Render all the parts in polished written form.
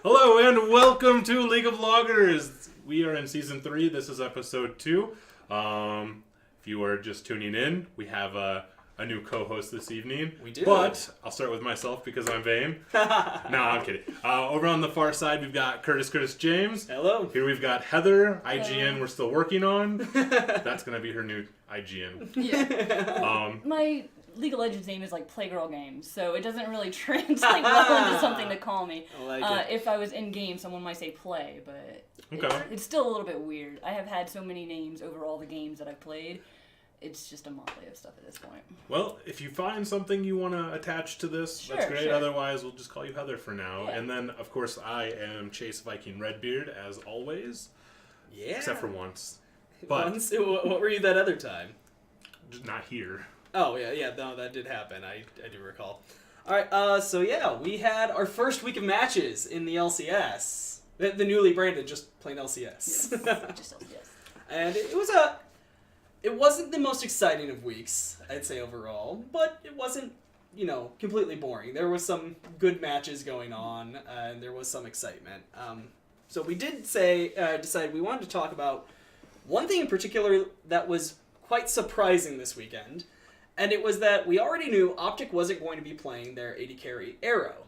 Hello and welcome to League of Loggers. We are in Season 3. This is Episode 2. If you are just tuning in, we have a new co-host this evening. We do. But I'll start with myself because I'm vain. No, I'm kidding. Over on the far side, we've got Kurtis James. Hello. Here we've got Heather, IGN Hello. We're still working on. That's going to be her new IGN. Yeah. My League of Legends name is like Playgirl Games, so it doesn't really translate well into something to call me. I like it. If I was in game, someone might say Play, but Okay. it's still a little bit weird. I have had so many names over all the games that I've played. It's just a motley of stuff at this point. Well, if you find something you want to attach to this, that's great. Sure. Otherwise, we'll just call you Heather for now. Yeah. And then, of course, I am Chase Viking Redbeard, as always. Yeah. Except for once. But Once? What were you that other time? just not here. Oh, yeah, no, that did happen. I do recall. Alright, so yeah, we had our first week of matches in the LCS. The newly branded, just plain LCS. Just yes. And it wasn't the most exciting of weeks, I'd say overall, but it wasn't, completely boring. There was some good matches going on, and there was some excitement. So we did decide we wanted to talk about one thing in particular that was quite surprising this weekend, and it was that we already knew Optic wasn't going to be playing their AD carry Arrow.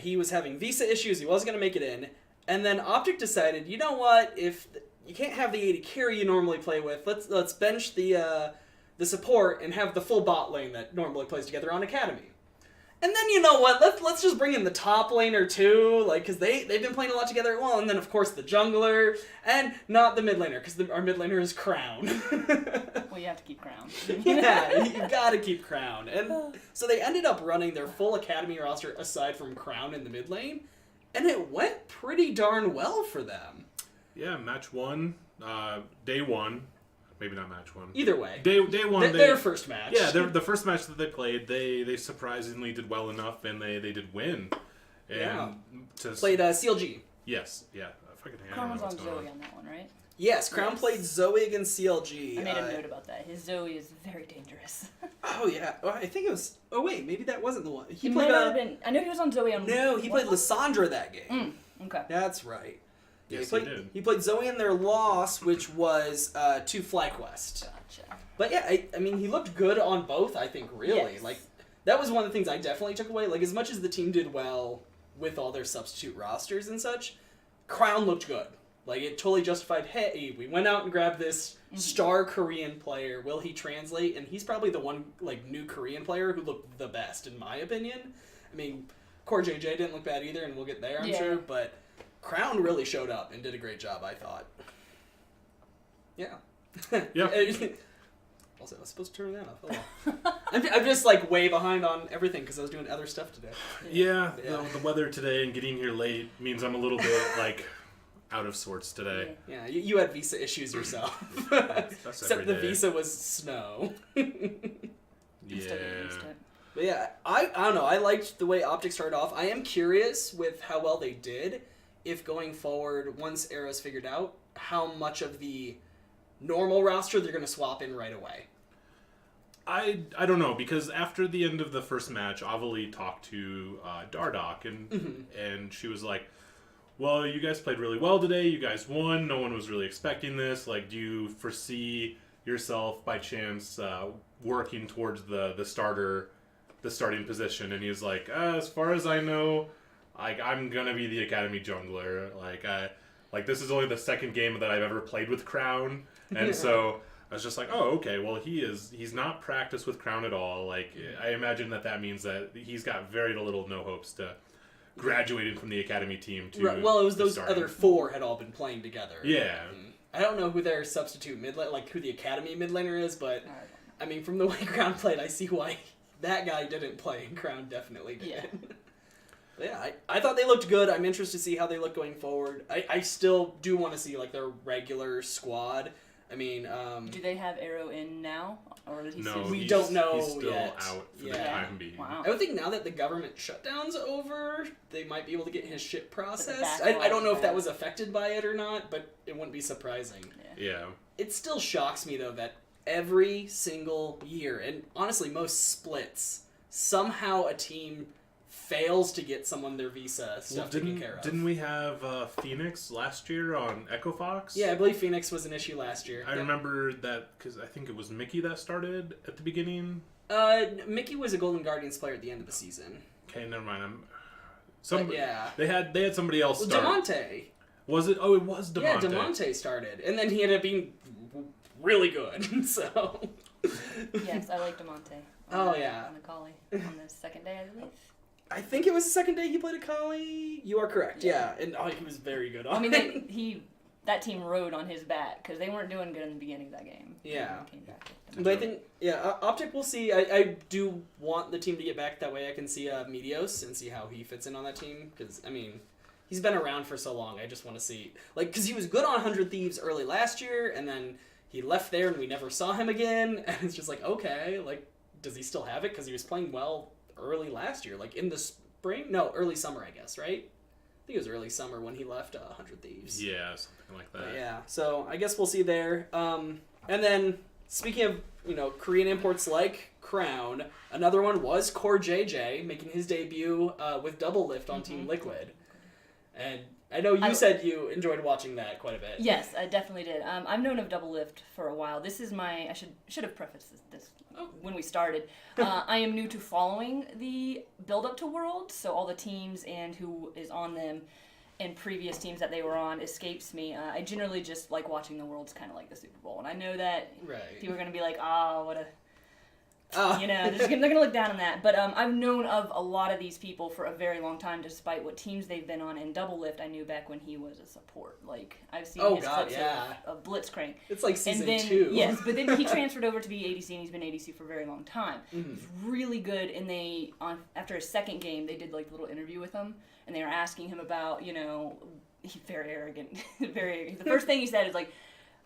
He was having visa issues, he wasn't going to make it in, and then Optic decided, you know what, if you can't have the AD carry you normally play with, let's bench the support and have the full bot lane that normally plays together on Academy. And then, you know what, let's just bring in the top laner too, because they've been playing a lot together. Well, and then of course the jungler, and not the mid laner, because our mid laner is Crown. Well, you have to keep Crown. Yeah, you gotta keep Crown. And so they ended up running their full Academy roster aside from Crown in the mid lane, and it went pretty darn well for them. Yeah, match one, day one. Maybe not match one. Either way. Day one. Their first match. Yeah, the first match that they played, they surprisingly did well enough, and they did win. And Yeah. to Played CLG. Yes, yeah. I fucking hate Crown was on what's going Zoe on that one, right? Yes, Crown Yes. played Zoe against CLG. I made a note about that. His Zoe is very dangerous. Oh, yeah. Oh, I think it was... Oh, wait. Maybe that wasn't the one. He might not have been... I know he was on Zoe on... No, he played what? Lissandra that game. Okay. That's right. Yes, he did. He played Zoe in their loss, which was to FlyQuest. Gotcha. But yeah, I mean, he looked good on both, I think, really. Yes. Like, that was one of the things I definitely took away. Like, as much as the team did well with all their substitute rosters and such, Crown looked good. Like, it totally justified, hey, we went out and grabbed this star Korean player. Will he translate? And he's probably the one, new Korean player who looked the best, in my opinion. I mean, Core JJ didn't look bad either, and we'll get there, I'm sure, but Crown really showed up and did a great job, I thought. Yeah. Yeah. Also, I was supposed to turn that off. Oh, well. I'm just, way behind on everything because I was doing other stuff today. Yeah, Yeah. the weather today and getting here late means I'm a little bit, out of sorts today. Yeah, you had visa issues yourself. That's Except every the day. visa was snow. I'm still getting used Yeah. to it. But yeah, I don't know. I liked the way Optic started off. I am curious with how well they did, if going forward, once Arrow's figured out, how much of the normal roster they're going to swap in right away. I don't know, because after the end of the first match, Avali talked to Dardock, and she was like, well, you guys played really well today, you guys won, no one was really expecting this, do you foresee yourself, by chance, working towards the starting position? And he was like, as far as I know, I'm gonna be the Academy jungler, this is only the second game that I've ever played with Crown, and so... I was just like, oh, okay, well, he's not practiced with Crown at all. I imagine that means that he's got very little no hopes to graduating from the Academy team to Right. Well, it was those starting. other four had all been playing together. Yeah. I don't know who their substitute who the Academy mid laner is, but I mean, from the way Crown played, I see why that guy didn't play and Crown definitely did. Yeah. But yeah, I thought they looked good. I'm interested to see how they look going forward. I still do want to see their regular squad. I mean, Do they have Arrow in now? Or did he No, still... We don't know He's still yet. out for the Yeah. time being. Wow. I would think now that the government shutdown's over, they might be able to get his shit processed. backlog I don't know if that back. was affected by it or not, but it wouldn't be surprising. Yeah. It still shocks me, though, that every single year, and honestly most splits, somehow a team fails to get someone their visa stuff taken care of. Didn't we have Phoenix last year on Echo Fox? Yeah, I believe Phoenix was an issue last year. I remember that because I think it was Mickey that started at the beginning. Mickey was a Golden Guardians player at the end of the season. Okay, never mind. Yeah. They had somebody else start. DeMonte. Was it? Oh, it was DeMonte. Yeah, DeMonte started, and then he ended up being really good. So. Yes, I like DeMonte. Oh yeah. On the Collie on the second day, I believe. I think it was the second day he played a Collie. You are correct. Yeah, and he was very good on it. That team rode on his back because they weren't doing good in the beginning of that game. Yeah. Came back but I think, Optic, we'll see. I do want the team to get back that way. I can see Meteos and see how he fits in on that team. Because, I mean, he's been around for so long. I just want to see... because he was good on 100 Thieves early last year, and then he left there and we never saw him again. And it's just like, okay, does he still have it? Because he was playing well early last year. In the spring? No, early summer, I guess, right? I think it was early summer when he left 100 Thieves. Yeah, something like that. But yeah, so I guess we'll see there. And then, speaking of, Korean imports like Crown, another one was Core JJ, making his debut with Double Lift on Team Liquid. And I know you said you enjoyed watching that quite a bit. Yes, I definitely did. I've known of Double Lift for a while. This is I should have prefaced this when we started. I am new to following the build-up to Worlds, so all the teams and who is on them and previous teams that they were on escapes me. I generally just like watching the Worlds kind of like the Super Bowl. And I know that people are going to be like, what a... they're going to look down on that. But I've known of a lot of these people for a very long time, despite what teams they've been on. And Double Lift, I knew back when he was a support. I've seen his clips of Blitzcrank. It's like season 2. Yes, but then he transferred over to be ADC, and he's been ADC for a very long time. Mm-hmm. He's really good, and after his second game, they did a little interview with him, and they were asking him about, he's very arrogant. The first thing he said is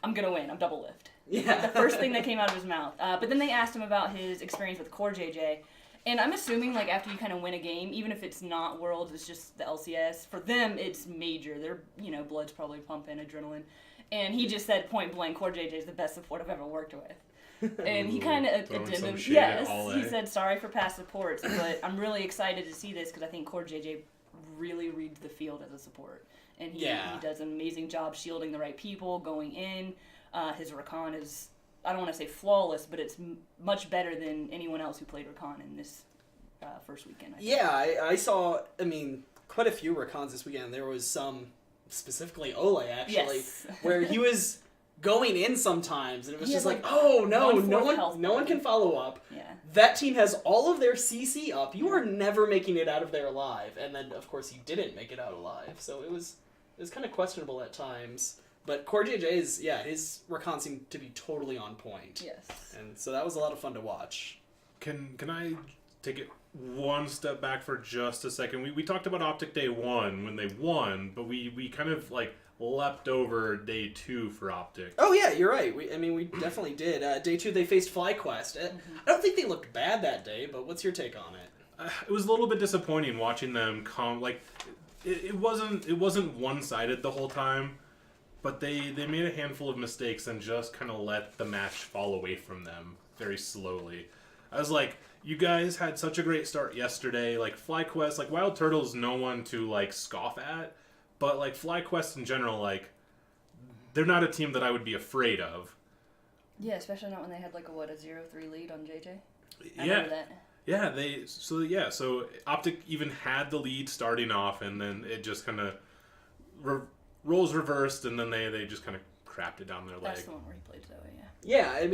I'm going to win. I'm Double Lift. Yeah. The first thing that came out of his mouth. But then they asked him about his experience with Core JJ. And I'm assuming, after you kind of win a game, even if it's not Worlds, it's just the LCS, for them, it's major. Their, blood's probably pumping, adrenaline. And he just said point blank, Core JJ is the best support I've ever worked with. And he kind of addendum. Yes, he said sorry for past supports, but I'm really excited to see this because I think Core JJ really reads the field as a support. And he does an amazing job shielding the right people, going in. His Rakan is, I don't want to say flawless, but it's much better than anyone else who played Rakan in this first weekend. I saw, quite a few Rakans this weekend. There was some, specifically Ole, actually, where he was going in sometimes, and it was just no one can follow up. Yeah. That team has all of their CC up. You are never making it out of there alive. And then, of course, he didn't make it out alive. So it was kind of questionable at times. But Core JJ's, his Rakan seemed to be totally on point. Yes. And so that was a lot of fun to watch. Can I take it one step back for just a second? We talked about Optic Day 1 when they won, but we kind of leapt over Day 2 for Optic. Oh yeah, you're right. We definitely did. Day 2 they faced FlyQuest. I don't think they looked bad that day, but what's your take on it? It was a little bit disappointing watching them come. It wasn't one-sided the whole time. But they made a handful of mistakes and just kind of let the match fall away from them very slowly. I was like, you guys had such a great start yesterday. FlyQuest, Wild Turtle's no one to, scoff at. But, FlyQuest in general, they're not a team that I would be afraid of. Yeah, especially not when they had, a 0-3 lead on JJ. I remember that. Yeah, so Optic even had the lead starting off, and then it just kind of... roles reversed, and then they just kind of crapped it down their leg. That's the one where he played Zoe, yeah.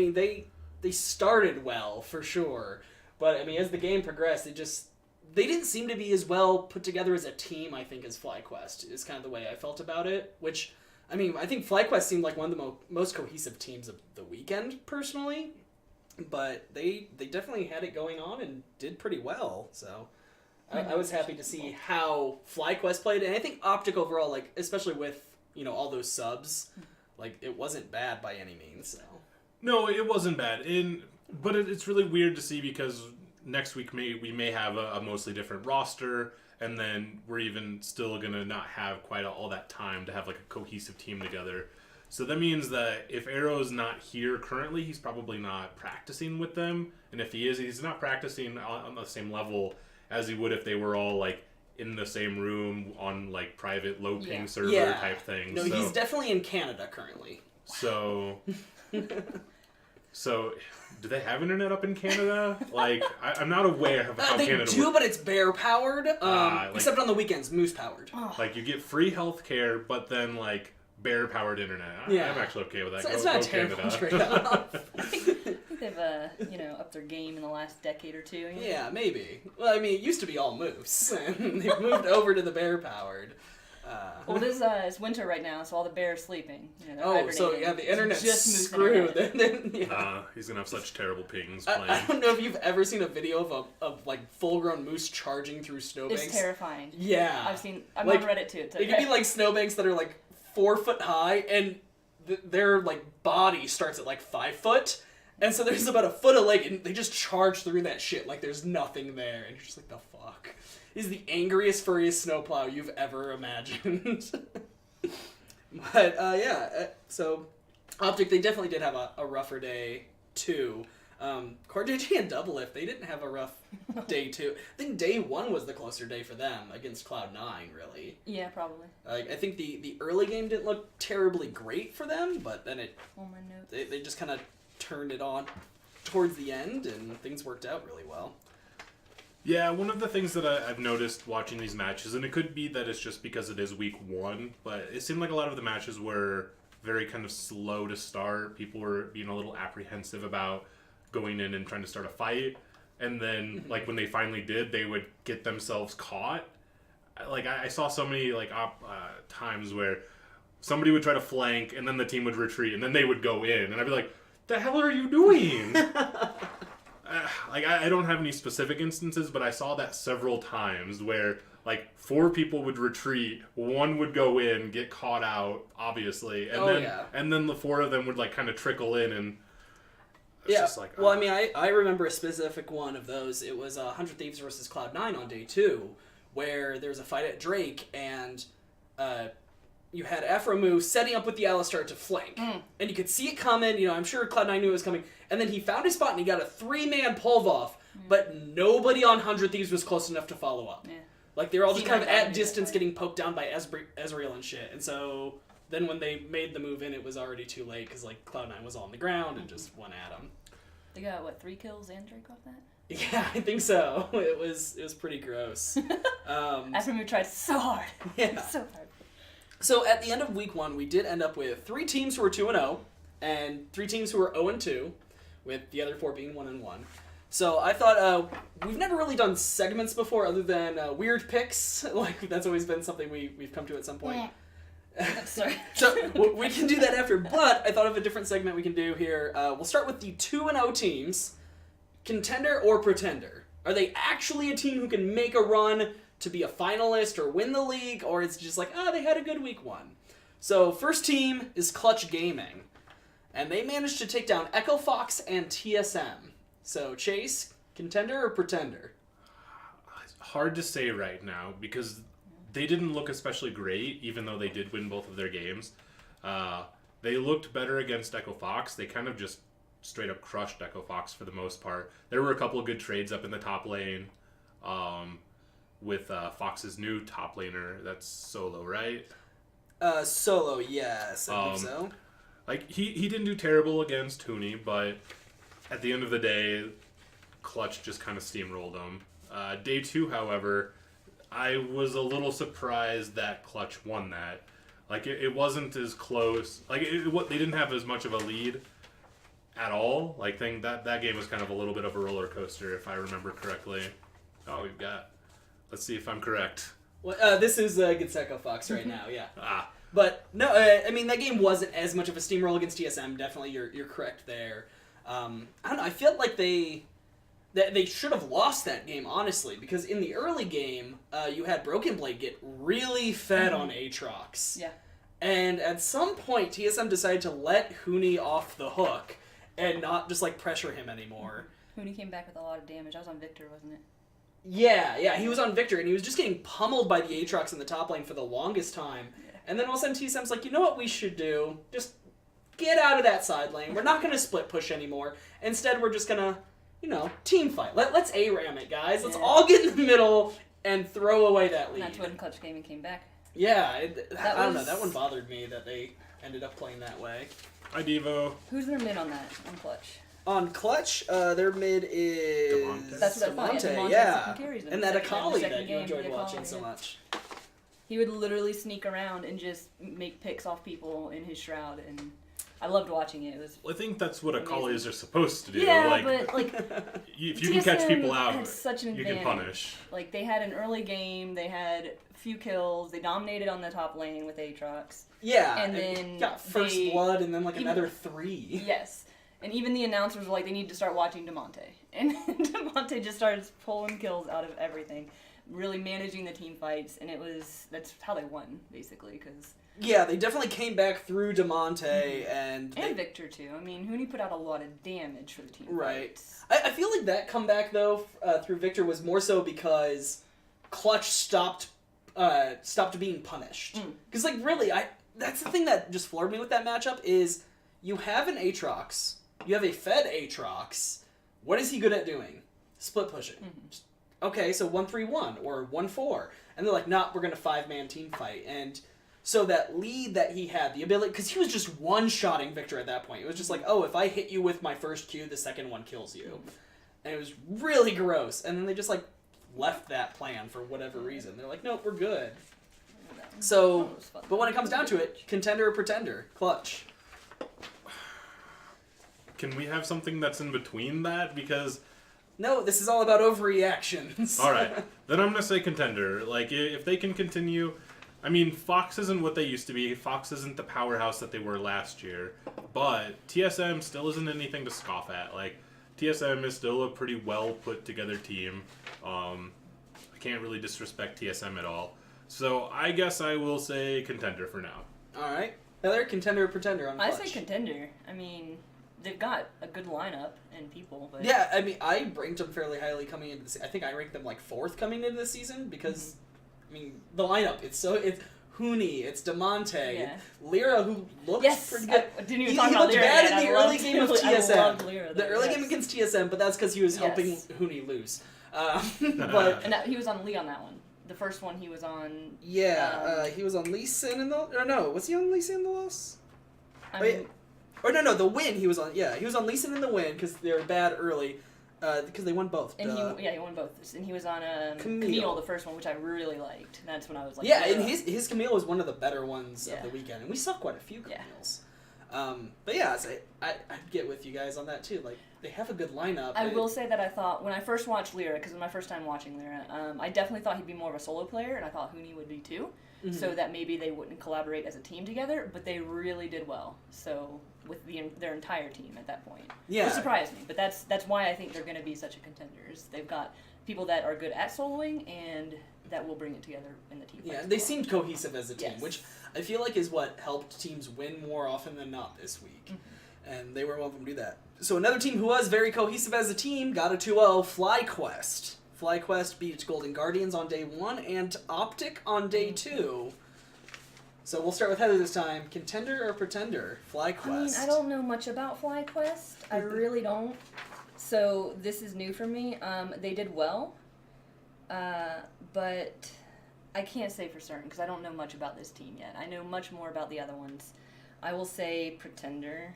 They started well, for sure. But, as the game progressed, they didn't seem to be as well put together as a team, I think, as FlyQuest, is kind of the way I felt about it. Which, I think FlyQuest seemed like one of the most cohesive teams of the weekend, personally. But they definitely had it going on and did pretty well, so... I was happy to see how FlyQuest played, and I think Optic overall, especially with, all those subs, it wasn't bad by any means, so. No, it wasn't bad, but it's really weird to see because next week we may have a mostly different roster, and then we're even still going to not have quite all that time to have, a cohesive team together. So that means that if Arrow's not here currently, he's probably not practicing with them, and if he is, he's not practicing on the same level as he would if they were all like in the same room on like private low ping server Yeah. type things. No, so, he's definitely in Canada currently. So, do they have internet up in Canada? Like, I'm not aware of how They Canada do, works. but it's bear powered. Like- Except on the weekends, moose powered. Oh. Like, you get free healthcare, but then like bear powered internet. Yeah. I'm actually okay with that. It's Go not a terrible Canada. trade-off. I think they've upped their game in the last decade or two. You know? Yeah, maybe. Well, I mean, it used to be all moose, and they've moved over to the bear powered. Well, it's winter right now, so all the bears are sleeping. You know, they're Oh, so hibernating. yeah, the internet's Just moose screwed. internet. Then, yeah. He's gonna have such terrible pings playing. I don't know if you've ever seen a video of like full-grown moose charging through snowbanks. It's terrifying. Yeah. I'm Like, on Reddit too. It's It could be like snowbanks that are like 4 foot high, and their like body starts at like 5 foot, and so there's about a foot of leg, and they just charge through that shit like there's nothing there, and you're just like, the fuck. He's the angriest, furriest snowplow you've ever imagined. But so Optic, they definitely did have a rougher day too. Core JJ and Double Lift, they didn't have a rough day too. I think day 1 was the closer day for them against Cloud9, really. Yeah, probably. I think the early game didn't look terribly great for them, but then On my notes. they just kind of turned it on towards the end, and things worked out really well. Yeah, one of the things that I've noticed watching these matches, and it could be that it's just because it is week 1, but it seemed like a lot of the matches were very kind of slow to start. People were being a little apprehensive about going in and trying to start a fight, and then like when they finally did, they would get themselves caught. Like I saw so many like times where somebody would try to flank, and then the team would retreat, and then they would go in, and I'd be like, "The hell are you doing?" Like I don't have any specific instances, but I saw that several times where like 4 people would retreat, 1 would go in, get caught out, obviously, and and then the 4 of them would like kind of trickle in, and it's just like, well, I mean, I remember a specific one of those. It was 100 Thieves versus Cloud9 on day 2, where there was a fight at Drake, and you had Afromu setting up with the Alistar to flank. And you could see it coming, you know, I'm sure Cloud9 knew it was coming. And then he found his spot and he got a 3-man pole-off, but nobody on 100 Thieves was close enough to follow up. Yeah. Like, they were all just kind of Seemed like at distance getting poked down by Ezreal and shit. And so then when they made the move in, it was already too late because, like, Cloud9 was on the ground and just went at him. They got, what, 3 kills and Drake off that? Yeah, I think so. It was pretty gross. After we tried so hard. Yeah. So hard. So at the end of week 1, we did end up with 3 teams who were 2-0 and 3 teams who were 0-2, with the other 4 being 1-1. So I thought we've never really done segments before other than weird picks. Like that's always been something we've come to at some point. Sorry. So we can do that after. But I thought of a different segment we can do here. We'll start with the 2-0 teams, contender or pretender. Are they actually a team who can make a run to be a finalist or win the league, or it's just like, they had a good week 1. So first team is Clutch Gaming, and they managed to take down Echo Fox and TSM. So Chase, contender or pretender? It's hard to say right now because they didn't look especially great, even though they did win both of their games. They looked better against Echo Fox. They kind of just straight up crushed Echo Fox for the most part. There were a couple of good trades up in the top lane. With Fox's new top laner, that's Solo, right? Solo, yes, I believe so. Like, he didn't do terrible against Huni, but at the end of the day, Clutch just kind of steamrolled him. Day 2, however, I was a little surprised that Clutch won that. Like, it wasn't as close. Like, they didn't have as much of a lead at all. Like, that game was kind of a little bit of a roller coaster, if I remember correctly. Oh, we've got... Let's see if I'm correct. Well, this is against Echo Fox right now, yeah. Ah. But no, I mean that game wasn't as much of a steamroll against TSM. Definitely, you're correct there. I don't know. I feel like they should have lost that game, honestly, because in the early game, you had Broken Blade get really fed on Aatrox. Yeah. And at some point, TSM decided to let Huni off the hook and not just like pressure him anymore. Huni came back with a lot of damage. I was on Victor, wasn't it? Yeah, he was on Victor, and he was just getting pummeled by the Aatrox in the top lane for the longest time. Yeah. And then all of a sudden TSM's like, you know what we should do? Just get out of that side lane. We're not going to split push anymore. Instead, we're just going to team fight. Let's ARAM it, guys. Let's Yeah. all get in the middle and throw away that lead. And that's when Clutch Gaming came back. Yeah, I don't know. was- That one bothered me that they ended up playing that way. Hi, Devo. Who's their mid on that, on Clutch? On Clutch, their mid is DeMonte. That's what I thought. DeMonte, DeMonte yeah. second carries them. And that Second- Akali second that you game, enjoyed the watching Akali, so yeah. much. He would literally sneak around and just make picks off people in his shroud, and I loved watching it. It was Well, I think that's what Amazing. Akalis are supposed to do. yeah, like, but like if you can catch people out, had such an you can advantage. punish. Like they had an early game, they had a few kills, they dominated on the top lane with Aatrox. Yeah, And then got first they- blood and then like even- another 3. Yes. And even the announcers were like, they need to start watching DeMonte. And DeMonte just started pulling kills out of everything, really managing the team fights, and that's how they won, basically, because... Yeah, they definitely came back through DeMonte and... And Victor, too. I mean, Hooney put out a lot of damage for the team Right. fights. I feel like that comeback, though, through Victor was more so because Clutch stopped being punished. Mm. Because, like, really, that's the thing that just floored me with that matchup is you have an Aatrox, you have a fed Aatrox. What is he good at doing? Split pushing. Mhm. Okay, so 1-3-1 or 1-4. And they're like, nah, we're going to 5-man team fight. And so that lead that he had, the ability, because he was just one-shotting Victor at that point. It was just like, oh, if I hit you with my first Q, the second one kills you. And it was really gross. And then they just, like, left that plan for whatever reason. They're like, nope, we're good. So, That was fun. but when it comes down to it, contender or pretender? Clutch. Can we have something that's in between that? Because, No, this is all about overreactions. all right, then I'm gonna say contender. Like, if they can continue, I mean, Fox isn't what they used to be. Fox isn't the powerhouse that they were last year. But TSM still isn't anything to scoff at. Like, TSM is still a pretty well put together team. I can't really disrespect TSM at all. So I guess I will say contender for now. All right. Heather, contender or pretender on I Clutch? say contender. I mean, they've got a good lineup and people, but... Yeah, I mean, I ranked them fairly highly coming into this. I think I ranked them like 4th coming into this season because, I mean, the lineup. It's Hooney, it's DeMonte, Yeah. Lyra, who looks Yes! pretty good. I didn't even He talk about looked Lyra bad yet. in the I early loved- game of I TSM. loved Lyra The there, early yes. game against TSM, but that's because he was helping Yes. Hooney lose. But And he was on Lee on that one. The first one he was on... yeah, he was on Lee Sin in the... Or no, was he on Lee Sin in the loss? I Wait. mean, Or no, the win he was on. Yeah, he was on Lee Sin in the win because they were bad early. Because they won both. and he won both. And he was on Camille. Camille, the first one, which I really liked. And that's when I was like... Yeah, and "Ugh." his Camille was one of the better ones of Yeah. the weekend, and we saw quite a few Yeah. Camille's. But yeah, I'd get with you guys on that too. Like they have a good lineup. I will say that I thought, when I first watched Lyra, because it was my first time watching Lyra, I definitely thought he'd be more of a solo player, and I thought Hooney would be too. Mhm. So that maybe they wouldn't collaborate as a team together, but they really did well. So with their entire team at that point, Yeah. which surprised me. But that's why I think they're going to be such a contenders. They've got people that are good at soloing and that will bring it together in the team. Yeah, fights they as well. seemed cohesive as a team, Yes. which I feel like is what helped teams win more often than not this week. Mm-hmm. And they were one of them to do that. So another team who was very cohesive as a team got a 2-0, FlyQuest. FlyQuest beat Golden Guardians on day 1 and Optic on day 2. So we'll start with Heather this time. Contender or pretender? FlyQuest. I mean, I don't know much about FlyQuest. I really don't. So this is new for me. They did well, but I can't say for certain because I don't know much about this team yet. I know much more about the other ones. I will say pretender.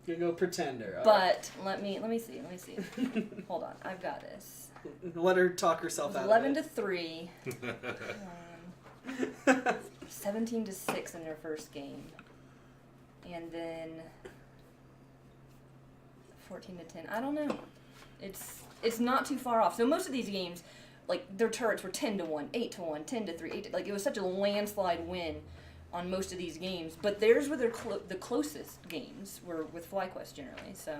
You're gonna go pretender. all But let me see. right. Hold on, I've got this. Let her talk It herself was out 11 of to 3, it. 17 to 6 in their first game, and then 14 to 10. I don't know. It's not too far off. So most of these games, like their turrets were 10 to 1, 8 to 1, 10 to 3, 8 to, like it was such a landslide win on most of these games. But theirs were the closest games were with FlyQuest generally. So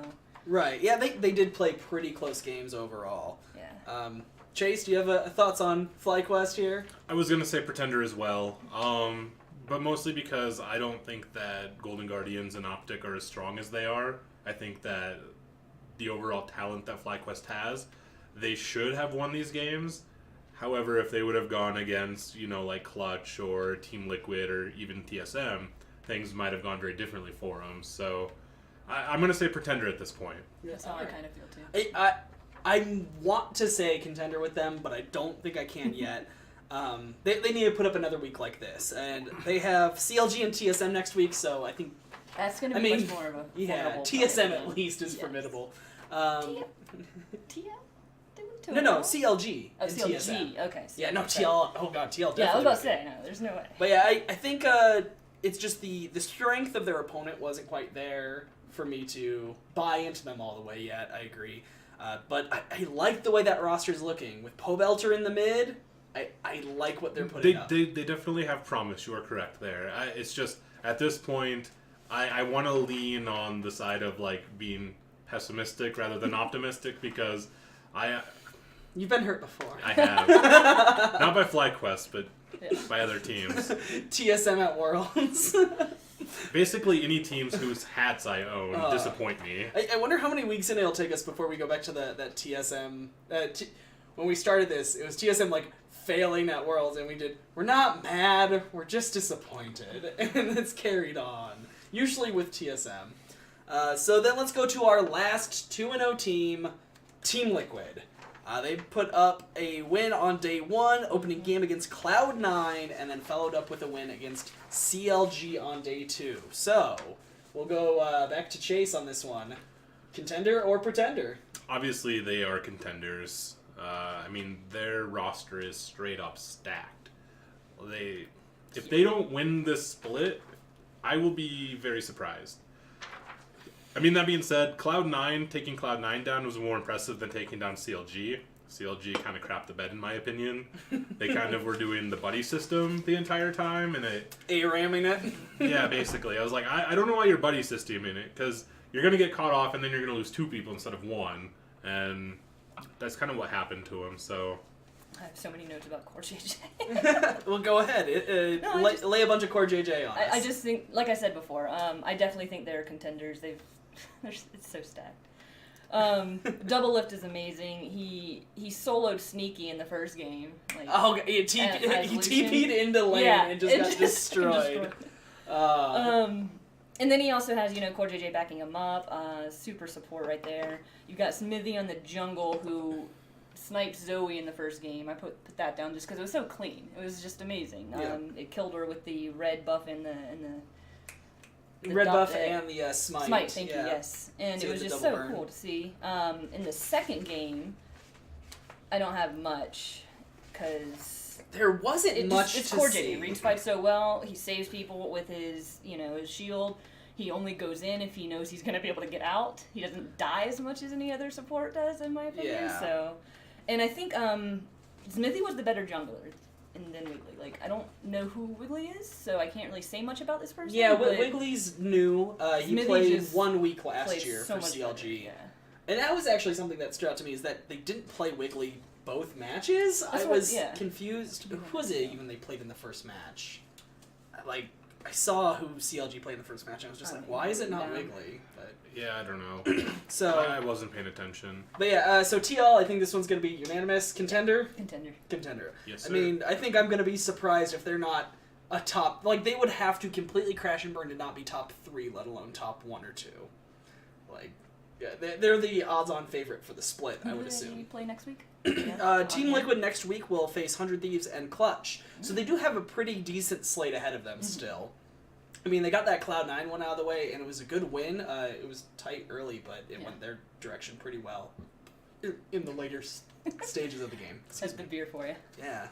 Right. Yeah, they did play pretty close games overall. yeah. Chase, do you have thoughts on FlyQuest here? I was gonna say pretender as well, but mostly because I don't think that Golden Guardians and Optic are as strong as they are. I think that the overall talent that FlyQuest has, they should have won these games. However, if they would have gone against, like Clutch or Team Liquid or even TSM, things might have gone very differently for them. So I'm gonna say pretender at this point. That's how I kind of feel too. I want to say contender with them, but I don't think I can yet. They need to put up another week like this, and they have CLG and TSM next week, so I think That's going to be much more of a formidable TSM fight. at least is Yes. formidable. TL? No, CLG Oh, and CLG. TSM. Okay. Yeah, no, sorry. TL. Oh god, TL. Definitely Yeah, I was about to would be. say, no, there's no way. But yeah, I think it's just the strength of their opponent wasn't quite there for me to buy into them all the way yet. I agree. But I like the way that roster is looking. With Pobelter in the mid, I like what they're putting up. They definitely have promise. You are correct there. It's just, at this point, I want to lean on the side of like being pessimistic rather than optimistic because You've been hurt before. I have. Not by FlyQuest, but by other teams. TSM at Worlds. Basically, any teams whose hats I own disappoint me. I wonder how many weeks in it'll take us before we go back to that TSM. When we started this, it was TSM like failing at Worlds, and we're not mad, we're just disappointed, and it's carried on. Usually with TSM. So then let's go to our last 2-0 team, Team Liquid. They put up a win on day 1, opening game against Cloud9, and then followed up with a win against CLG on day 2. So, we'll go back to Chase on this one. Contender or pretender? Obviously, they are contenders. I mean, their roster is straight up stacked. If they don't win this split, I will be very surprised. I mean, that being said, taking Cloud9 down was more impressive than taking down CLG. CLG kind of crapped the bed, in my opinion. They kind of were doing the buddy system the entire time, and A-ramming it? Yeah, basically. I was like, I don't know why you're buddy system in it, because you're going to get caught off, and then you're going to lose 2 people instead of 1, and that's kind of what happened to him, so... I have so many notes about Core JJ. Well, go ahead. Lay a bunch of Core JJ on us. I just think, like I said before, I definitely think they're contenders. It's so stacked. Double Lift is amazing. He soloed Sneaky in the first game. Like, he TP'd into lane and just got destroyed. And then he also has, Core JJ backing him up. Super support right there. You've got Smithy on the jungle who sniped Zoe in the first game. I put that down just because it was so clean. It was just amazing. It killed her with the red buff and the red buff and the smite. Smite, thank you, yes. And it was just so cool to see. In the second game, I don't have much because there wasn't much it's to Core see. JJ. Reads fights so well. He saves people with his shield. He only goes in if he knows he's going to be able to get out. He doesn't die as much as any other support does, in my opinion. Yeah. So, and I think Smithy was the better jungler than Wiggly. Like, I don't know who Wiggly is, so I can't really say much about this person. Yeah, Wiggly's new. He Smithy played 1 week last plays year so for much CLG. better, yeah. And that was actually something that stood out to me, is that they didn't play Wiggly both matches. I was confused. Who was it even they played in the first match? I saw who CLG played in the first match, and I was just like, why is it not Wiggly? But yeah, I don't know. So I wasn't paying attention. But yeah, so TL, I think this one's going to be unanimous. Contender? Contender. Yes, sir. I mean, I think I'm going to be surprised if they're not a top... Like, they would have to completely crash and burn to not be top 3, let alone top 1 or 2. Like, yeah, they're the odds-on favorite for the split, I would assume. You play next week? Team Liquid next week will face 100 Thieves and Clutch. So they do have a pretty decent slate ahead of them still. I mean, they got that Cloud9 one out of the way, and it was a good win. It was tight early, but it went their direction pretty well in the later stages of the game. That's the beer for you. Yeah.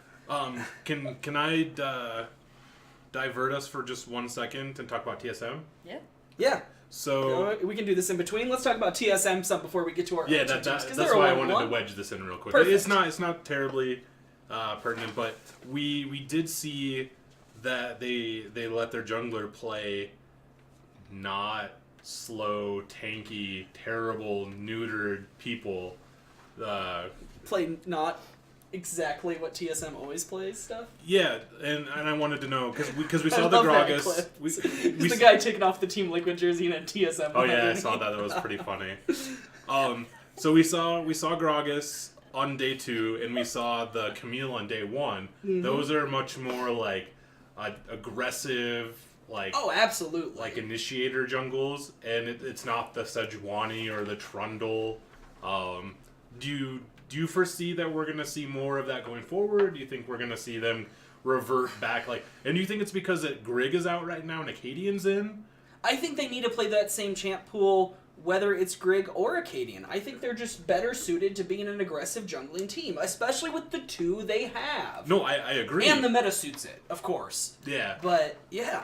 Can I divert us for just 1 second and talk about TSM? Yeah. Yeah. So we can do this in between. Let's talk about TSM some before we get to our yeah, other teams, that's why I wanted to wedge this in real quick. Perfect. It's not terribly pertinent, but we did see that they let their jungler play not slow, tanky, terrible, neutered people. Play not exactly what TSM always plays stuff. Yeah, and I wanted to know because we saw the Gragas. The guy taking off the Team Liquid jersey and a TSM. Oh yeah, I saw that. That was pretty funny. So we saw Gragas on day 2, and we saw the Camille on day 1. Mm-hmm. Those are much more like aggressive, like absolutely, like initiator jungles, and it's not the Sejuani or the Trundle. do you foresee that we're going to see more of that going forward? Do you think we're going to see them revert back? And do you think it's because that Grig is out right now and Acadian's in? I think they need to play that same champ pool, whether it's Grig or Acadian. I think they're just better suited to being an aggressive jungling team, especially with the two they have. No, I agree. And the meta suits it, of course. Yeah. But, yeah,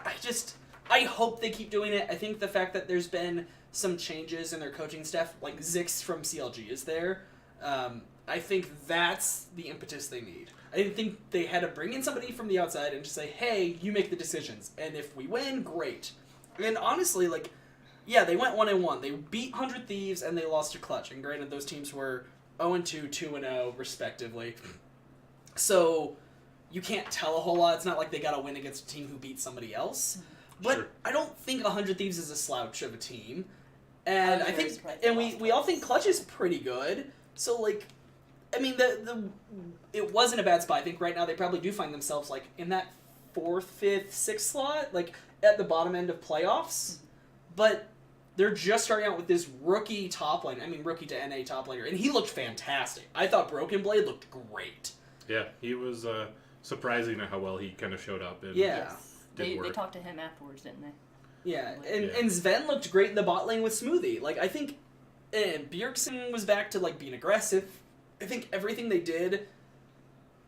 I hope they keep doing it. I think the fact that there's been some changes in their coaching staff, like Zix from CLG is there, I think that's the impetus they need. I didn't think they had to bring in somebody from the outside and just say, hey, you make the decisions. And if we win, great. And honestly, yeah, they went 1-1. They beat 100 Thieves and they lost to Clutch. And granted, those teams were 0-2, 2-0, respectively. So you can't tell a whole lot. It's not like they got to win against a team who beat somebody else. But Sure. I don't think 100 Thieves is a slouch of a team. And I think, and we all think Clutch is pretty good. So, I mean, it wasn't a bad spot. I think right now they probably do find themselves, in that 4th, 5th, 6th slot, at the bottom end of playoffs. But they're just starting out with this rookie top lane. I mean, rookie to NA top laner. And he looked fantastic. I thought Broken Blade looked great. Yeah, he was surprising at how well he kind of showed up. And Yeah. They talked to him afterwards, didn't they? Yeah, and Sven looked great in the bot lane with Smoothie. I think Bjergsen was back to, being aggressive. I think everything they did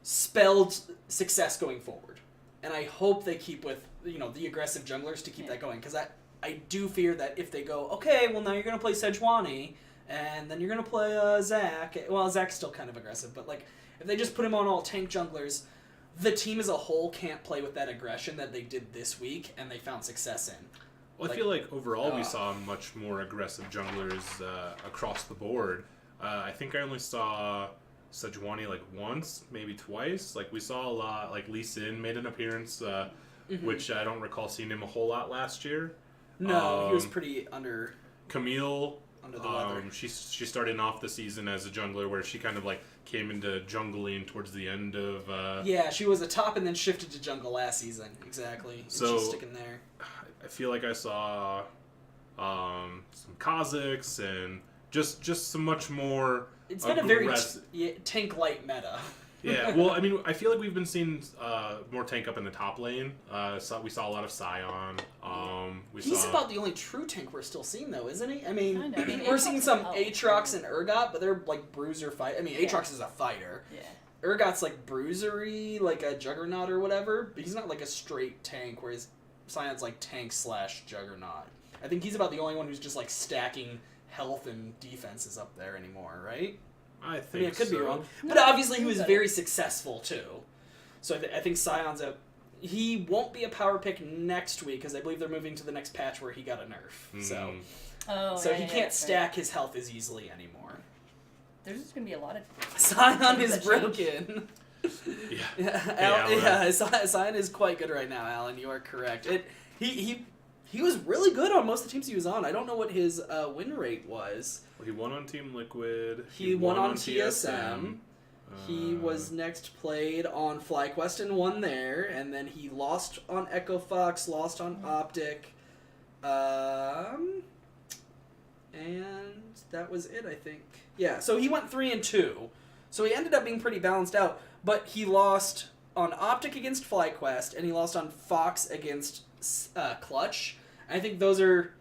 spelled success going forward. And I hope they keep with, the aggressive junglers to keep that going. Because I do fear that if they go, okay, well, now you're going to play Sejuani, and then you're going to play Zac. Well, Zac's still kind of aggressive, but, if they just put him on all tank junglers, the team as a whole can't play with that aggression that they did this week, and they found success in. Well, I feel like overall we saw much more aggressive junglers across the board. I think I only saw Sejuani once, maybe twice. We saw a lot. Lee Sin made an appearance, which I don't recall seeing him a whole lot last year. No, he was pretty under. Camille, under the weather. She started off the season as a jungler, where she kind of came into jungling towards the end of. Yeah, she was a top and then shifted to jungle last season. Exactly. And so she's sticking there. I feel like I saw some Kazakhs and just some much more. It's been a very tank light meta. Yeah, well, I mean, I feel like we've been seeing more tank up in the top lane. We saw a lot of Scion. He's about the only true tank we're still seeing, though, isn't he? I mean, we're seeing Aatrox some help. Aatrox and Urgot, but they're bruiser fight. I mean, Aatrox is a fighter. Yeah. Urgot's bruisery, a Juggernaut or whatever, but he's not a straight tank, whereas Scion's tank/Juggernaut. I think he's about the only one who's just stacking health and defenses up there anymore, right? I think I mean, I could be so. wrong. But obviously he was very successful, too. So I think Scion's he won't be a power pick next week, because I believe they're moving to the next patch where he got a nerf. So he can't stack his health as easily anymore. There's just going to be a lot of... Scion is broken. Yeah. Scion is quite good right now, Alan. You are correct. He was really good on most of the teams he was on. I don't know what his win rate was. Well, he won on Team Liquid. He won on TSM. He was next played on FlyQuest and won there, and then he lost on Echo Fox, lost on Optic, and that was it, I think. Yeah, so he went 3-2. So he ended up being pretty balanced out, but he lost on Optic against FlyQuest, and he lost on Fox against Clutch. I think those are...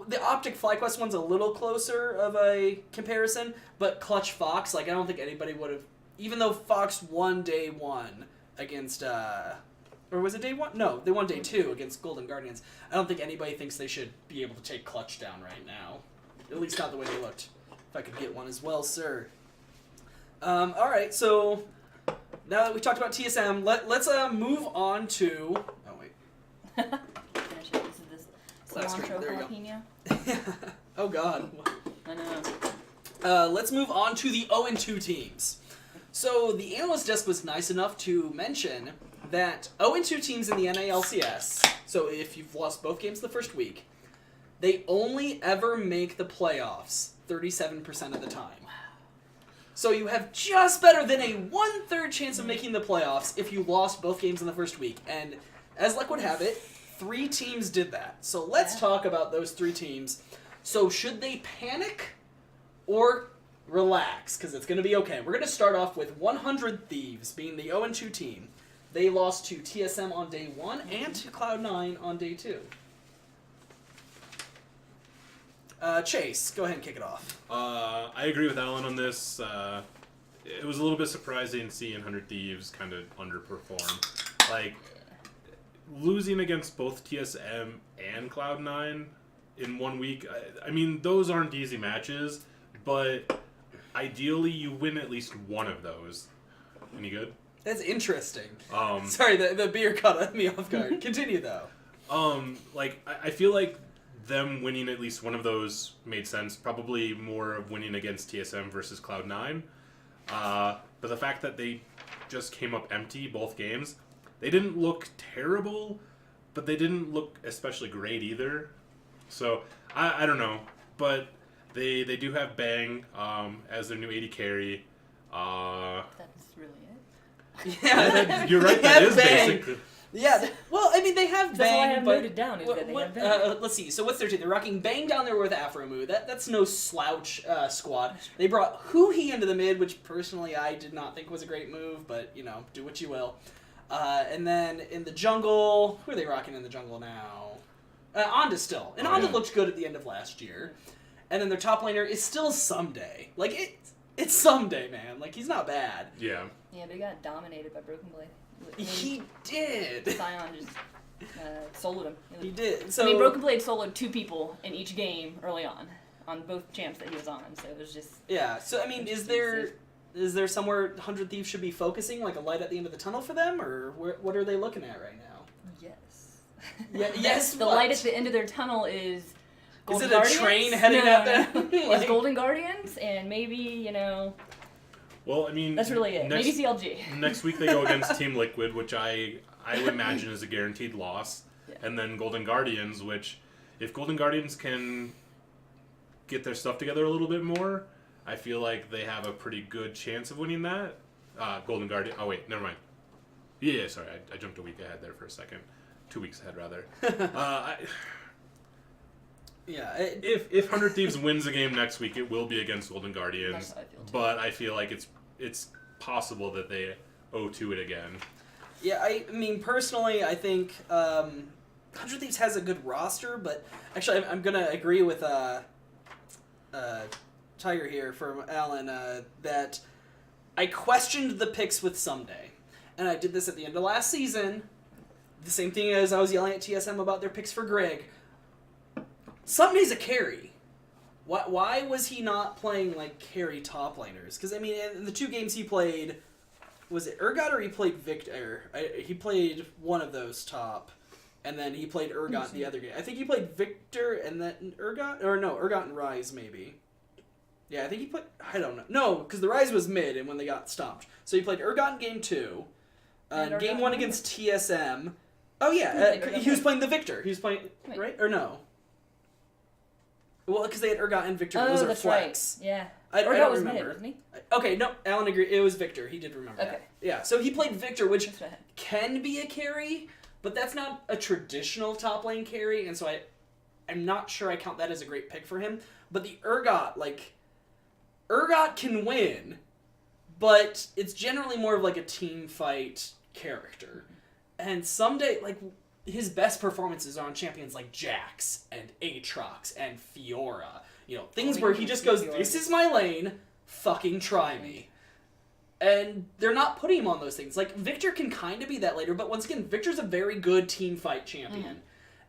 The Optic FlyQuest one's a little closer of a comparison, but Clutch Fox, I don't think anybody would have... Even though Fox won day 1 against... or was it day 1? No, they won day 2 against Golden Guardians. I don't think anybody thinks they should be able to take Clutch down right now. At least not the way they looked. If I could get one as well, sir. Alright, so... Now that we talked about TSM, let's move on to... Oh, wait. Finish it. This is this cilantro jalapeno. Oh, God. I know. Let's move on to the 0-2 teams. So the analyst desk was nice enough to mention that 0-2 teams in the NALCS, so if you've lost both games the first week, they only ever make the playoffs 37% of the time. So you have just better than a 1/3 chance of making the playoffs if you lost both games in the first week. And as luck would have it, 3 teams did that. So let's talk about those 3 teams. So should they panic? Or relax, because it's going to be okay. We're going to start off with 100 Thieves being the 0-2 team. They lost to TSM on day 1 and to Cloud9 on day 2. Chase, go ahead and kick it off. I agree with Alan on this. It was a little bit surprising seeing 100 Thieves kind of underperform. Like, losing against both TSM and Cloud9 in 1 week, I mean, those aren't easy matches, but ideally you win at least one of those. Any good? That's interesting. Sorry, the beer caught me off guard. Continue, though. I feel like them winning at least one of those made sense. Probably more of winning against TSM versus Cloud9. But the fact that they just came up empty both games, they didn't look terrible, but they didn't look especially great either. So, I don't know. But they do have Bang as their new AD carry. That's really it. Yeah, you're right, that is Bang. basically... Yeah, well, I mean, they have Bang. That's all I have but noted down is that they have Bang. Let's see. So what's their team? They're rocking Bang down there with Afromu. That's no slouch squad. They brought Huhi into the mid, which personally I did not think was a great move, but, you know, do what you will. And then in the jungle, who are they rocking in the jungle now? Onda still. And Onda looked good at the end of last year. And then their top laner is still Someday. Like, it's Someday, man. Like, he's not bad. Yeah. Yeah, but he got dominated by Broken Blade. He did. Sion just soloed him. He did. So I mean, Broken Blade soloed 2 people in each game early on both champs that he was on, so it was just... Yeah, so I mean, is there somewhere 100 Thieves should be focusing, like a light at the end of the tunnel for them, or what are they looking at right now? Yes. Yes, the light at the end of their tunnel is Golden Is it a Guardians? train heading at them? It's Golden Guardians, and maybe, you know... Well, I mean... That's really it. Maybe CLG. Next week they go against Team Liquid, which I would imagine is a guaranteed loss. Yeah. And then Golden Guardians, which, if Golden Guardians can get their stuff together a little bit more, I feel like they have a pretty good chance of winning that. Golden Guardian... Oh, wait, never mind. Yeah, sorry, I jumped a week ahead there for a second. 2 weeks ahead, rather. Yeah. If 100 Thieves wins a game next week, it will be against Golden Guardians. That's how I feel too. But I feel like it's possible that they owe to it again. Yeah, I mean, personally, I think 100 Thieves has a good roster, but actually, I'm going to agree with Tiger here from Alan that I questioned the picks with Someday. And I did this at the end of last season. The same thing as I was yelling at TSM about their picks for Greg. Someday's a carry. Why was he not playing, like, carry top laners? Because, I mean, in the 2 games he played, was it Urgot or he played Victor? He played one of those top, and then he played Urgot the other game. I think he played Victor and then Urgot? Or no, Urgot and Ryze, maybe. Yeah, I think he played... I don't know. No, because the Ryze was mid and when they got stomped. So he played Urgot in game 2. Game 1 against TSM. Oh, yeah. He was playing the Victor. He was playing... Wait. Right? Or no? Well, because they had Urgot and Victor. Oh, Those are that's flex. right. Yeah. I Urgot don't was remember. mid, wasn't he? Okay, no, Alan agreed. It was Victor. He did remember Okay. that. Yeah, so he played Victor, which That's right. can be a carry, but that's not a traditional top lane carry, and so I'm not sure I count that as a great pick for him. But the Urgot, like, Urgot can win, but it's generally more of like a team fight character. And someday, like, his best performances are on champions like Jax and Aatrox and Fiora. You know, things where he just goes, this is my lane, fucking try me. And they're not putting him on those things. Like, Victor can kind of be that later, but once again, Victor's a very good team fight champion.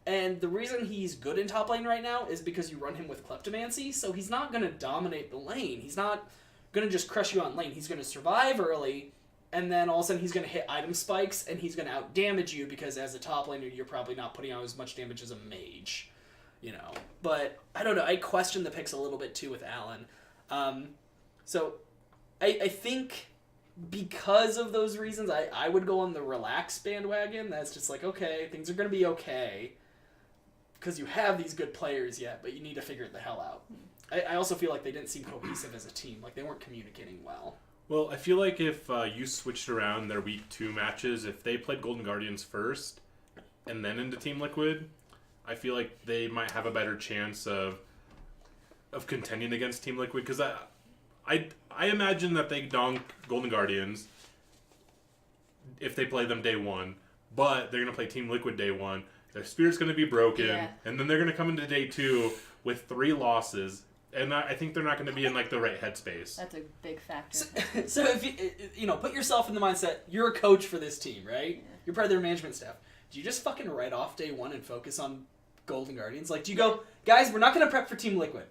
And the reason he's good in top lane right now is because you run him with Kleptomancy, so he's not going to dominate the lane. He's not going to just crush you on lane. He's going to survive early, and then all of a sudden he's going to hit item spikes, and he's going to out-damage you because as a top laner, you're probably not putting out as much damage as a mage. You know, but I don't know. I question the picks a little bit too with Alan. So I think because of those reasons, I would go on the relax bandwagon. That's just like, okay, things are going to be okay because you have these good players yet, but you need to figure it the hell out. I also feel like they didn't seem cohesive as a team. Like they weren't communicating well. Well, I feel like if you switched around their week 2 matches, if they played Golden Guardians first and then into Team Liquid, I feel like they might have a better chance of contending against Team Liquid, because I imagine that they donk Golden Guardians if they play them day one, but they're gonna play Team Liquid day one. Their spirit's gonna be broken, and then they're gonna come into day two with 3 losses. And I think they're not going to be in like the right headspace. That's a big factor. So if you put yourself in the mindset, you're a coach for this team, right? Yeah. You're part of their management staff. Do you just fucking write off day one and focus on Golden Guardians? Like, do you go, guys, we're not going to prep for Team Liquid.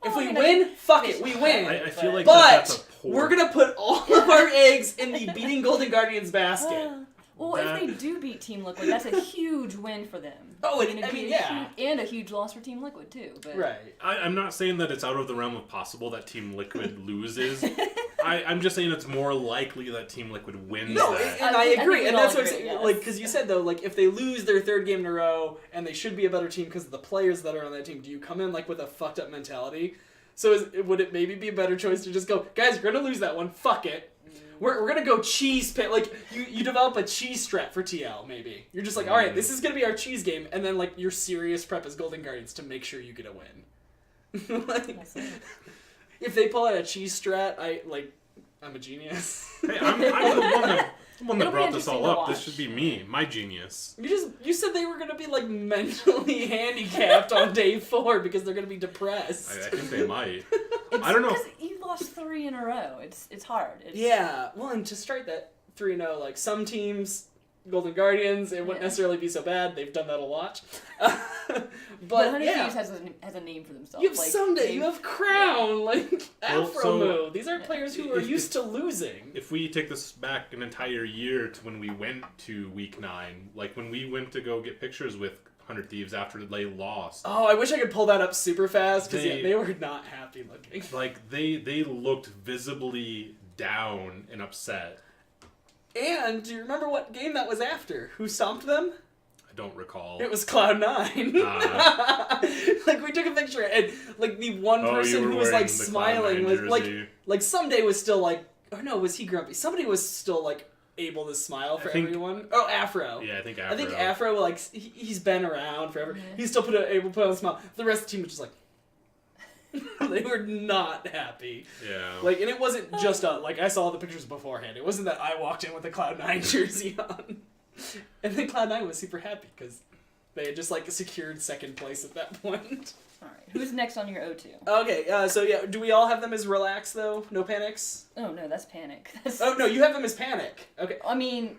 If we win, fuck it, we win. I feel like but that's a poor... we're going to put all of our eggs in the beating Golden Guardians basket. Well, if they do beat Team Liquid, that's a huge win for them. Oh, yeah. And a huge loss for Team Liquid, too. But... Right. I'm not saying that it's out of the realm of possible that Team Liquid loses. I'm just saying it's more likely that Team Liquid wins that. And I agree. And that's what I'm saying. Yes. Like, because you said, though, like, if they lose their 3rd game in a row and they should be a better team because of the players that are on that team, do you come in, like, with a fucked up mentality? So would it maybe be a better choice to just go, guys, we're going to lose that one. Fuck it. We're going to go cheese pit. Like, you develop a cheese strat for TL, maybe. You're just like, all right, this is going to be our cheese game. And then, like, your serious prep is Golden Guardians to make sure you get a win. Like, if they pull out a cheese strat, I'm a genius. Hey, I'm the one that It'll be brought this all interesting to up. This watch. should be me, my genius. You said they were going to be, like, mentally handicapped on day 4 because they're going to be depressed. I think they might. I don't know. Because you lost 3 in a row. It's hard. Yeah, well, and to start that 3-0, like, some teams, Golden Guardians, it wouldn't necessarily be so bad. They've done that a lot. But 100 yeah. Thieves has a name for themselves. You have Someday, you have Crown, like, Well, Afro These are players who are used to losing. If we take this back an entire year to when we went to Week 9, like when we went to go get pictures with 100 Thieves after they lost. Oh, I wish I could pull that up super fast, because They- they were not happy looking. Like, they looked visibly down and upset. And, do you remember what game that was after? Who stomped them? I don't recall. It was Cloud9. Like, we took a picture, and, like, the one person you were who was, wearing like, the smiling Cloud9 was, jersey. like, Someday was still, like, oh no, was he grumpy? Somebody was still, like, able to smile for think- everyone. Oh, Afro. Yeah, I think Afro. I think Afro, like, he's been around forever. Yeah. He's still able to put on a smile. The rest of the team was just like, they were not happy. Yeah. Like, and it wasn't just like, I saw the pictures beforehand. It wasn't that I walked in with a Cloud9 jersey on. And then Cloud9 was super happy because they had just, like, secured 2nd place at that point. Alright, who's next on your O2? Okay, so yeah, do we all have them as Relax, though? No Panics? Oh, no, that's Panic. Oh, no, you have them as Panic. Okay. I mean...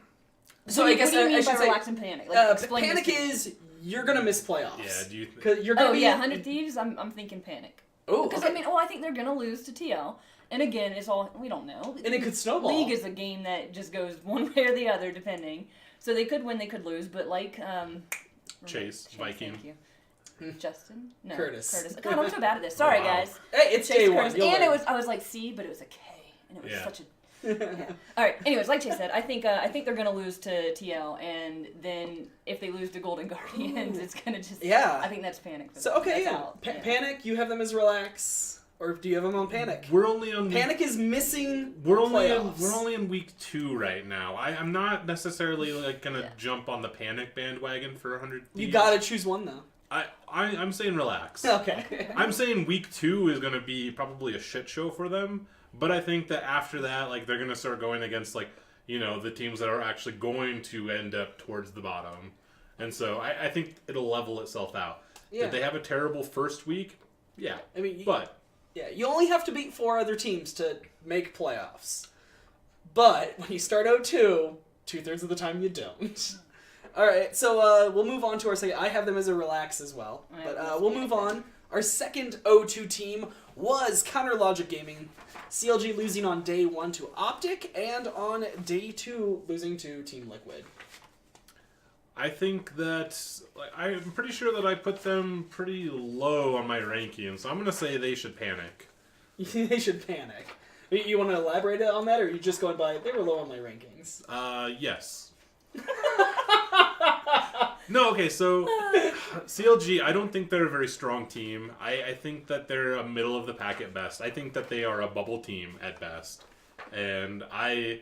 So what I do guess you mean I by should say, Relax and Panic? Like, explain Panic this to me. is, you're gonna miss playoffs. Yeah, do you... Cause you're gonna Oh, be... yeah, 100 Thieves, I'm thinking Panic. Oh, Because, okay. I mean, I think they're going to lose to TL. And again, it's all... We don't know. And it could snowball. League is a game that just goes one way or the other, depending. So they could win, they could lose, but like... Chase, Viking. Thank you. Justin? No. Curtis. God, I'm so bad at this. Sorry, Oh, wow. guys. Hey, it's Chase day one. Curtis. You'll And learn. I was like C, but it was a K. And it was Yeah. such a... Yeah. All right. Anyways, like Chase said, I think they're gonna lose to TL, and then if they lose to Golden Guardians, it's gonna just. Yeah. I think that's Panic. So, okay, That's yeah. out. Panic, you have them as Relax. Or do you have them on Panic? We're only on... Panic is missing We're only playoffs. in week 2 right now. I'm not necessarily like gonna jump on the Panic bandwagon for 100 Thieves. You gotta choose one, though. I'm saying Relax. Okay. I'm saying week 2 is gonna be probably a shit show for them. But I think that after that, like, they're gonna start going against, like, you know, the teams that are actually going to end up towards the bottom. And so I think it'll level itself out. Yeah. Did they have a terrible first week? Yeah. I mean, But yeah, you only have to beat 4 other teams to make playoffs. But when you start 0-2, 2/3 of the time you don't. All right, so we'll move on to our second. I have them as a Relax as well. But we'll move on. Our second 0-2 team was Counter Logic Gaming. CLG losing on day 1 to Optic, and on day 2 losing to Team Liquid. I think that I'm pretty sure that I put them pretty low on my ranking, so I'm gonna say they should panic. They should panic. You want to elaborate on that, or are you just going by, they were low on my rankings? Yes. No, okay, so CLG, I don't think they're a very strong team. I think that they're a middle of the pack at best. I think that they are a bubble team at best. And I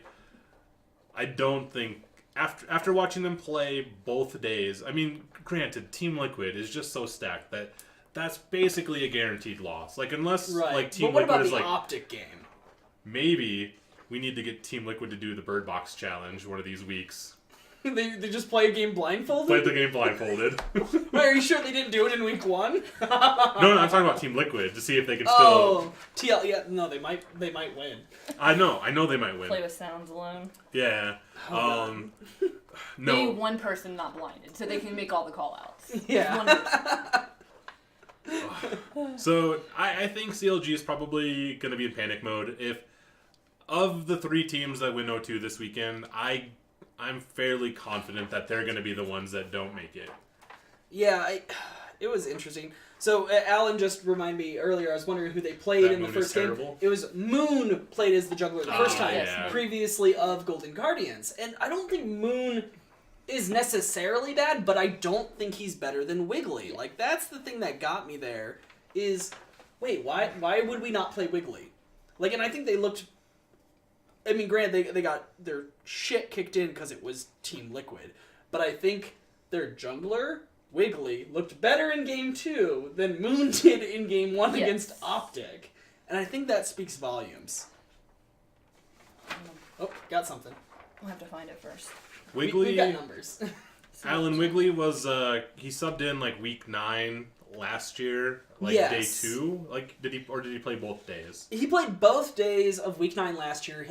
don't think, after watching them play both days, I mean, granted, Team Liquid is just so stacked that that's basically a guaranteed loss. Like, unless like Team but what Liquid about is the like, Optic game? maybe we need to get Team Liquid to do the Bird Box Challenge one of these weeks. they just play a game blindfolded? Play the game blindfolded. Wait, are you sure they didn't do it in week 1? No, I'm talking about Team Liquid to see if they can still. Oh, TL. Yeah, no, they might win. I know they might win. Play with sounds alone. Yeah. Oh, No. Maybe one person not blinded, so they can make all the call outs. Yeah. So I think CLG is probably going to be in panic mode. If of the 3 teams that win 0-2 this weekend, I'm fairly confident that they're going to be the ones that don't make it. Yeah, it was interesting. So Alan just reminded me earlier. I was wondering who they played That in the Moon first is game. terrible. It was Moon played as the jungler the first time, yeah. previously of Golden Guardians. And I don't think Moon is necessarily bad, but I don't think he's better than Wiggly. Like, that's the thing that got me there. Is wait, why would we not play Wiggly? Like, and I think they looked. I mean, granted, they got their shit kicked in because it was Team Liquid, but I think their jungler, Wiggly, looked better in Game 2 than Moon did in Game 1 against Optic. And I think that speaks volumes. Oh, got something. We'll have to find it first. Wiggly, we got numbers. Alan Wiggly was he subbed in like week 9 last year, like Yes. day 2. Like did he play both days? He played both days of Week 9 last year.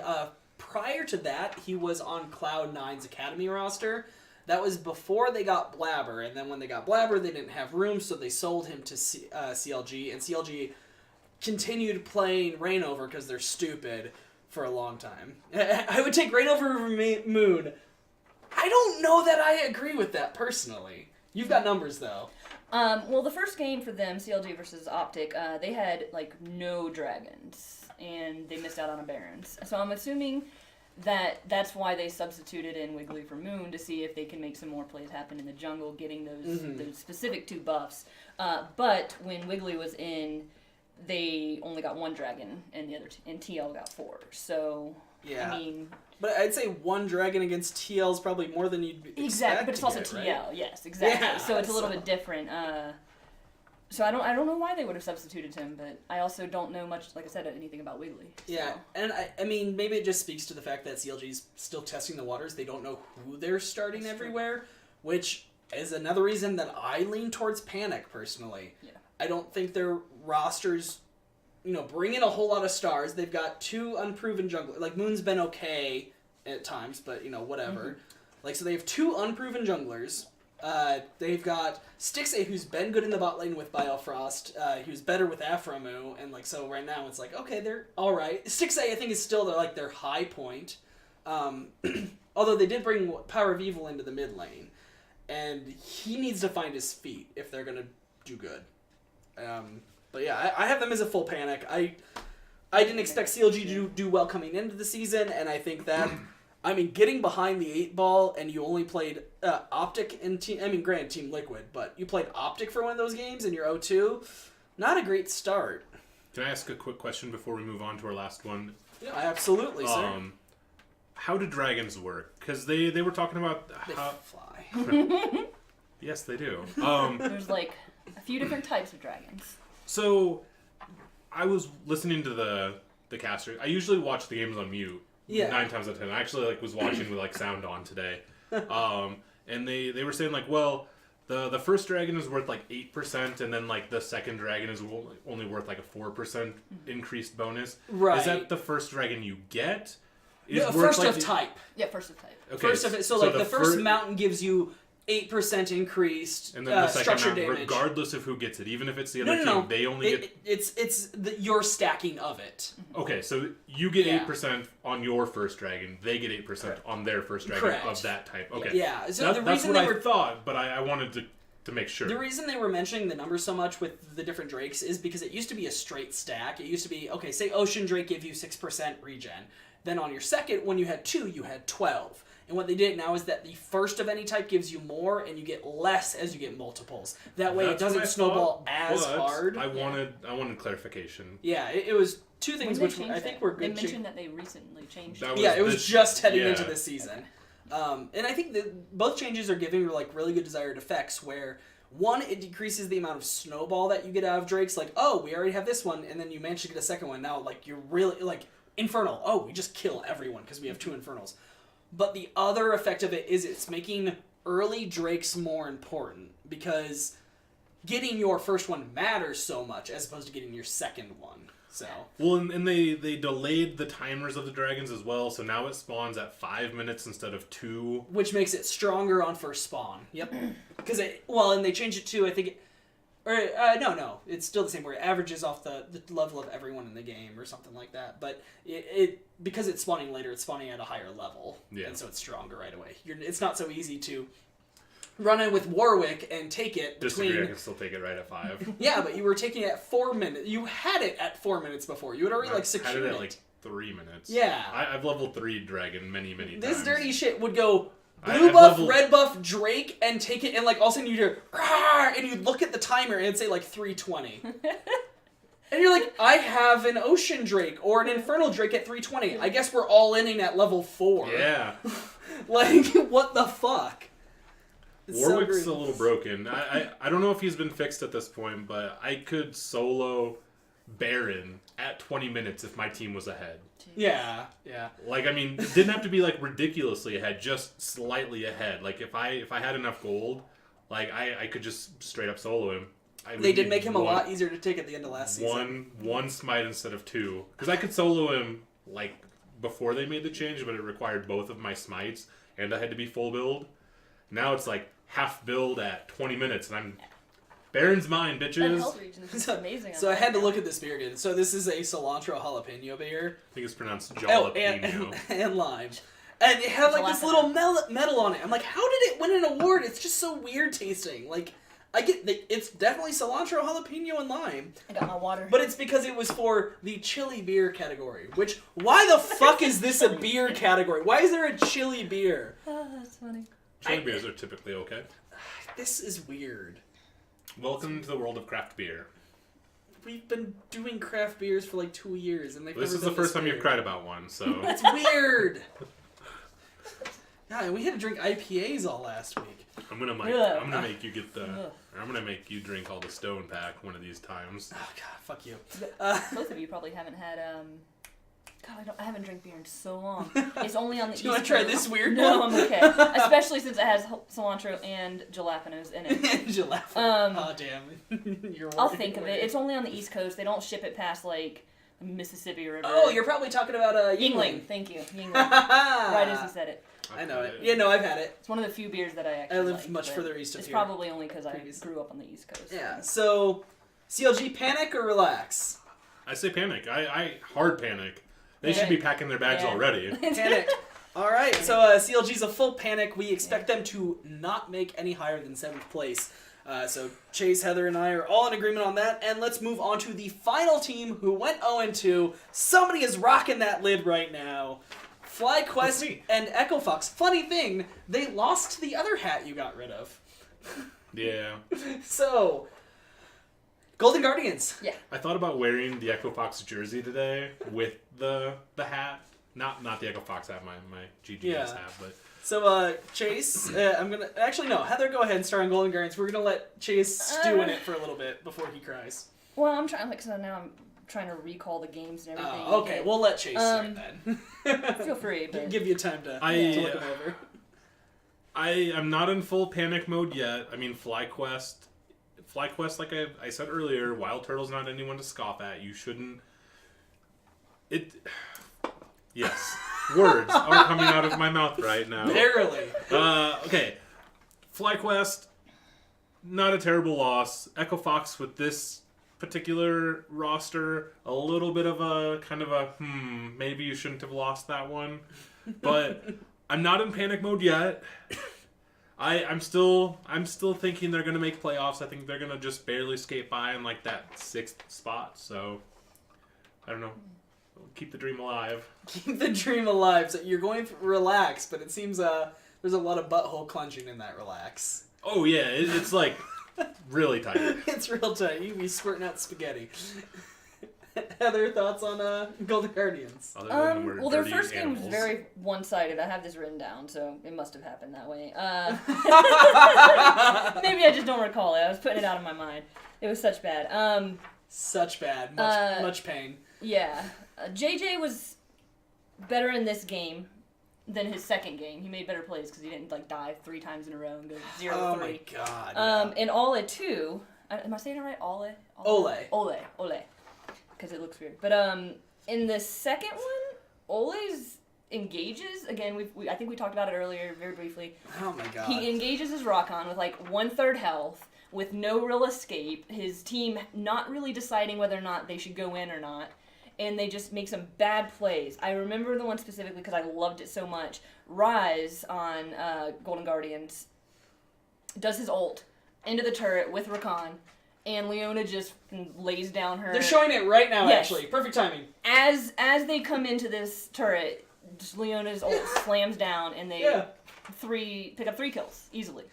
Prior to that, he was on Cloud9's Academy roster. That was before they got Blabber, and then when they got Blabber, they didn't have room, so they sold him to CLG, and CLG continued playing Reignover because they're stupid for a long time. I would take Reignover over Moon. I don't know that I agree with that personally. You've got numbers, though. Well, the first game for them, CLG versus Optic, they had, like, no dragons, and they missed out on a Barons. So I'm assuming that that's why they substituted in Wiggly for Moon, to see if they can make some more plays happen in the jungle, getting those specific 2 buffs. But when Wiggly was in, they only got 1 dragon, and and TL got 4. So, Yeah. I mean... But I'd say 1 dragon against TL is probably more than you'd expect. Exactly, but it's also get, TL. right? Yes, exactly. Yeah, so it's a little bit different. So I don't know why they would have substituted him, but I also don't know much, like I said, anything about Wiggly. Yeah, so. and I mean, maybe it just speaks to the fact that CLG's still testing the waters. They don't know who they're starting That's everywhere, which is another reason that I lean towards panic, personally. Yeah. I don't think their rosters, bring in a whole lot of stars. They've got 2 unproven junglers. Like, Moon's been okay at times, but, whatever. Mm-hmm. Like, so they have 2 unproven junglers. They've got Stixay, who's been good in the bot lane with Biofrost. He was better with Aphromoo, and so right now it's like, okay, they're all right. Stixay, I think, is still their high point. Although they did bring Power of Evil into the mid lane, and he needs to find his feet if they're gonna do good. But yeah, I have them as a full panic. I didn't expect CLG to do well coming into the season, and I think that. Getting behind the 8 ball and you only played Optic and granted Team Liquid, but you played Optic for one of those games and you're 0-2, not a great start. Can I ask a quick question before we move on to our last one? Yeah, absolutely, sir. How do dragons work? Because they were talking about They how... fly. Yes, they do. There's like a few different types of dragons. So, I was listening to the caster. I usually watch the games on mute. Yeah. 9 times out of 10. I actually was watching with sound on today. And they were saying well, the first dragon is worth 8%, and then the second dragon is only worth a 4% increased bonus. Right. Is that the first dragon you get? No, first of type. Yeah, first of type. Okay, First of it. So the first mountain gives you 8% increased and then the second structure mountain, damage. regardless of who gets it, even if it's the other team, No. they only get... It's your stacking of it. Okay, so you get Yeah. 8% on your first dragon, they get 8% on their first dragon Correct. of that type. Okay. Yeah, so the that's reason what they I were thought, but I wanted to make sure. The reason they were mentioning the numbers so much with the different drakes is because it used to be a straight stack. It used to be, okay, say Ocean Drake give you 6% regen. Then on your second, when you had 2, you had 12. And what they did now is that the first of any type gives you more, and you get less as you get multiples. That way, That's it what I doesn't snowball thought, as but hard. I wanted clarification. Yeah, it was 2 things When which they I changed think that? were good. They mentioned that they recently changed That it. was Yeah, it was this- just heading yeah. into this season. And I think that both changes are giving really good desired effects, where One, it decreases the amount of snowball that you get out of drakes. Like, oh, we already have this one, and then you manage to get a second one. Now, like, you're really, like, infernal. Oh, we just kill everyone because we have 2 infernals. But the other effect of it is it's making early drakes more important because getting your first one matters so much as opposed to getting your second one. So well, and they delayed the timers of the dragons as well, so now it spawns at 5 minutes instead of 2, which makes it stronger on first spawn. Yep. Because and they changed it to, I think, no, it's still the same where it averages off the level of everyone in the game or something like that. But it because it's spawning later, it's spawning at a higher level, and so it's stronger right away. It's not so easy to run in with Warwick and take it between... Disagree, I can still take it right at 5. Yeah, but you were taking it at 4 minutes. You had it at 4 minutes before. You had already, secured it. I had it at, 3 minutes. Yeah. I've leveled 3 dragon many times. This dirty shit would go blue buff, red buff, Drake, and take it, and, all of a sudden you'd hear, and you'd look at the timer, and it'd say, 320. And you're like, I have an Ocean Drake or an Infernal Drake at 320. I guess we're all inning at level 4. Yeah. What the fuck? It's Warwick's a little broken. I don't know if he's been fixed at this point, but I could solo Baron at 20 minutes if my team was ahead. Yeah. It didn't have to be ridiculously ahead, just slightly ahead. If I had enough gold, I could just straight up solo him. They did make him a lot easier to take at the end of last season. One smite instead of 2, because I could solo him before they made the change, but it required both of my smites, and I had to be full build. Now it's half build at 20 minutes, and I'm... Baron's mine, bitches. That health regen is amazing. So I had to look at this beer again. So this is a cilantro jalapeno beer. I think it's pronounced jalapeno. And lime. And it had this little metal on it. I'm like, how did it win an award? It's just so weird tasting. I get it's definitely cilantro, jalapeno, and lime. I got my water. But it's because it was for the chili beer category. Which, why the fuck is this a beer category? Why is there a chili beer? Oh, that's funny. Chili beers are typically okay. This is weird. Welcome to the world of craft beer. We've been doing craft beers for 2 years, and this is the first time you've cried about one, so... That's weird! Yeah, and we had to drink IPAs all last week. I'm gonna make you get I'm gonna make you drink all the Stone Pack one of these times. Oh god, fuck you. Both of you probably haven't had God, I haven't drank beer in so long. It's only on the Do you want to try this weird No, one? I'm okay. Especially since it has cilantro and jalapenos in it. Oh, damn. I'll think of it. It's only on the East Coast. They don't ship it past, the Mississippi River. Oh, you're probably talking about Yingling. Thank you. Yingling. Right as you said it. I know it. Yeah, no, I've had it. It's one of the few beers that I actually I lived much further east of it's here. It's probably only because I grew up on the East Coast. Yeah, so CLG, panic or relax? I say panic. I hard panic. They should be packing their bags already. Panic. All right, so CLG's a full panic. We expect them to not make any higher than 7th place. So Chase, Heather, and I are all in agreement on that. And let's move on to the final team who went 0-2. Somebody is rocking that lid right now. FlyQuest and Echo Fox. Funny thing, they lost the other hat you got rid of. Yeah. So, Golden Guardians. Yeah. I thought about wearing the Echo Fox jersey today with the hat. Not the Echo Fox hat, my GGS hat, but... So, Chase, I'm gonna... Actually, no. Heather, go ahead and start on Golden Guardians. We're gonna let Chase stew in it for a little bit before he cries. Well, I'm trying... because now I'm trying to recall the games and everything. Oh, okay. We'll let Chase start then. Feel free, but... Give you time to look them over. I'm not in full panic mode yet. I mean, FlyQuest, like I said earlier, Wild Turtle's not anyone to scoff at. You shouldn't... Yes. Words are coming out of my mouth right now. Barely. Okay. FlyQuest, not a terrible loss. Echo Fox with this particular roster, a little bit of a kind of a maybe you shouldn't have lost that one. But I'm not in panic mode yet. I'm still thinking they're gonna make playoffs. I think they're gonna just barely skate by in that 6th spot. So I don't know. Keep the dream alive. Keep the dream alive. So you're going to relax, but it seems there's a lot of butthole clenching in that relax. Oh yeah, it's really tight. It's real tight. You be squirting out spaghetti. Heather, thoughts on Golden Guardians? Other than we're Well, their dirty first game was animals. very one-sided. I have this written down, so it must have happened that way. Maybe I just don't recall it. I was putting it out of my mind. It was such bad. Such bad. Much pain. Yeah. JJ was better in this game than his second game. He made better plays because he didn't like die 3 times in a row and go 0-3. Oh my god. In Ole 2, am I saying it right? Ole. Because it looks weird. But in the second one, Ole's engages again. I think we talked about it earlier very briefly. Oh my god. He engages his Rockon with like 1/3 health, with no real escape. His team not really deciding whether or not they should go in or not. And they just make some bad plays. I remember the one specifically because I loved it so much. Rise on Golden Guardians does his ult into the turret with Rakan, and Leona just lays down her... They're showing it right now, Yes. actually. Perfect timing. As they come into this turret, just Leona's ult slams down, and they pick up 3 kills easily.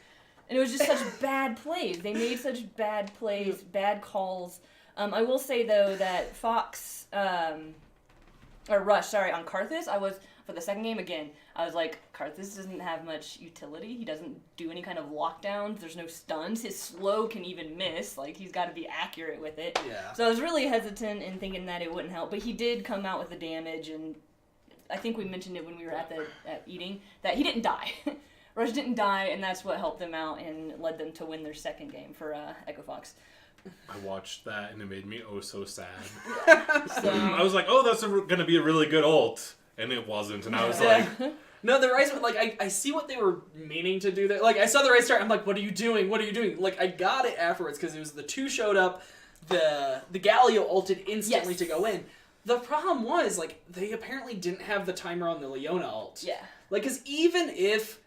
And it was just such bad plays. They made such bad plays, bad calls. I will say, though, that Fox, on Kurtis, for the second game, again, I was like, Kurtis doesn't have much utility. He doesn't do any kind of lockdowns. There's no stuns. His slow can even miss. Like, he's got to be accurate with it. Yeah. So I was really hesitant in thinking that it wouldn't help. But he did come out with the damage, and I think we mentioned it when we were at eating, that he didn't die. Rush didn't die, and that's what helped them out and led them to win their second game for Echo Fox. I watched that and it made me so sad. So, I was like, oh, that's going to be a really good ult. And it wasn't. And I was like... No, the Rise, like, I see what they were meaning to do there. Like, I saw the Rise start, I'm like, what are you doing? What are you doing? Like, I got it afterwards, because it was the 2 showed up, the Galio ulted instantly to go in. The problem was, like, they apparently didn't have the timer on the Leona ult. Yeah. Like, because even if...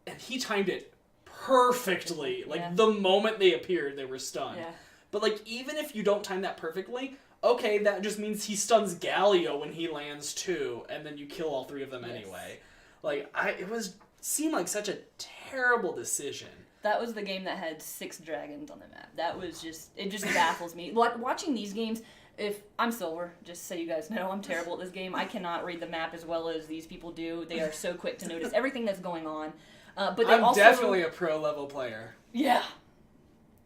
and he timed it perfectly. Like, the moment they appeared, they were stunned. Yeah. But, like, even if you don't time that perfectly... Okay, that just means he stuns Galio when he lands too, and then you kill all 3 of them anyway. Like, it seemed like such a terrible decision. That was the game that had 6 dragons on the map. That was it just baffles me. Watching these games, if I'm silver, just so you guys know, I'm terrible at this game. I cannot read the map as well as these people do. They are so quick to notice everything that's going on. But I'm definitely a pro-level player. Yeah.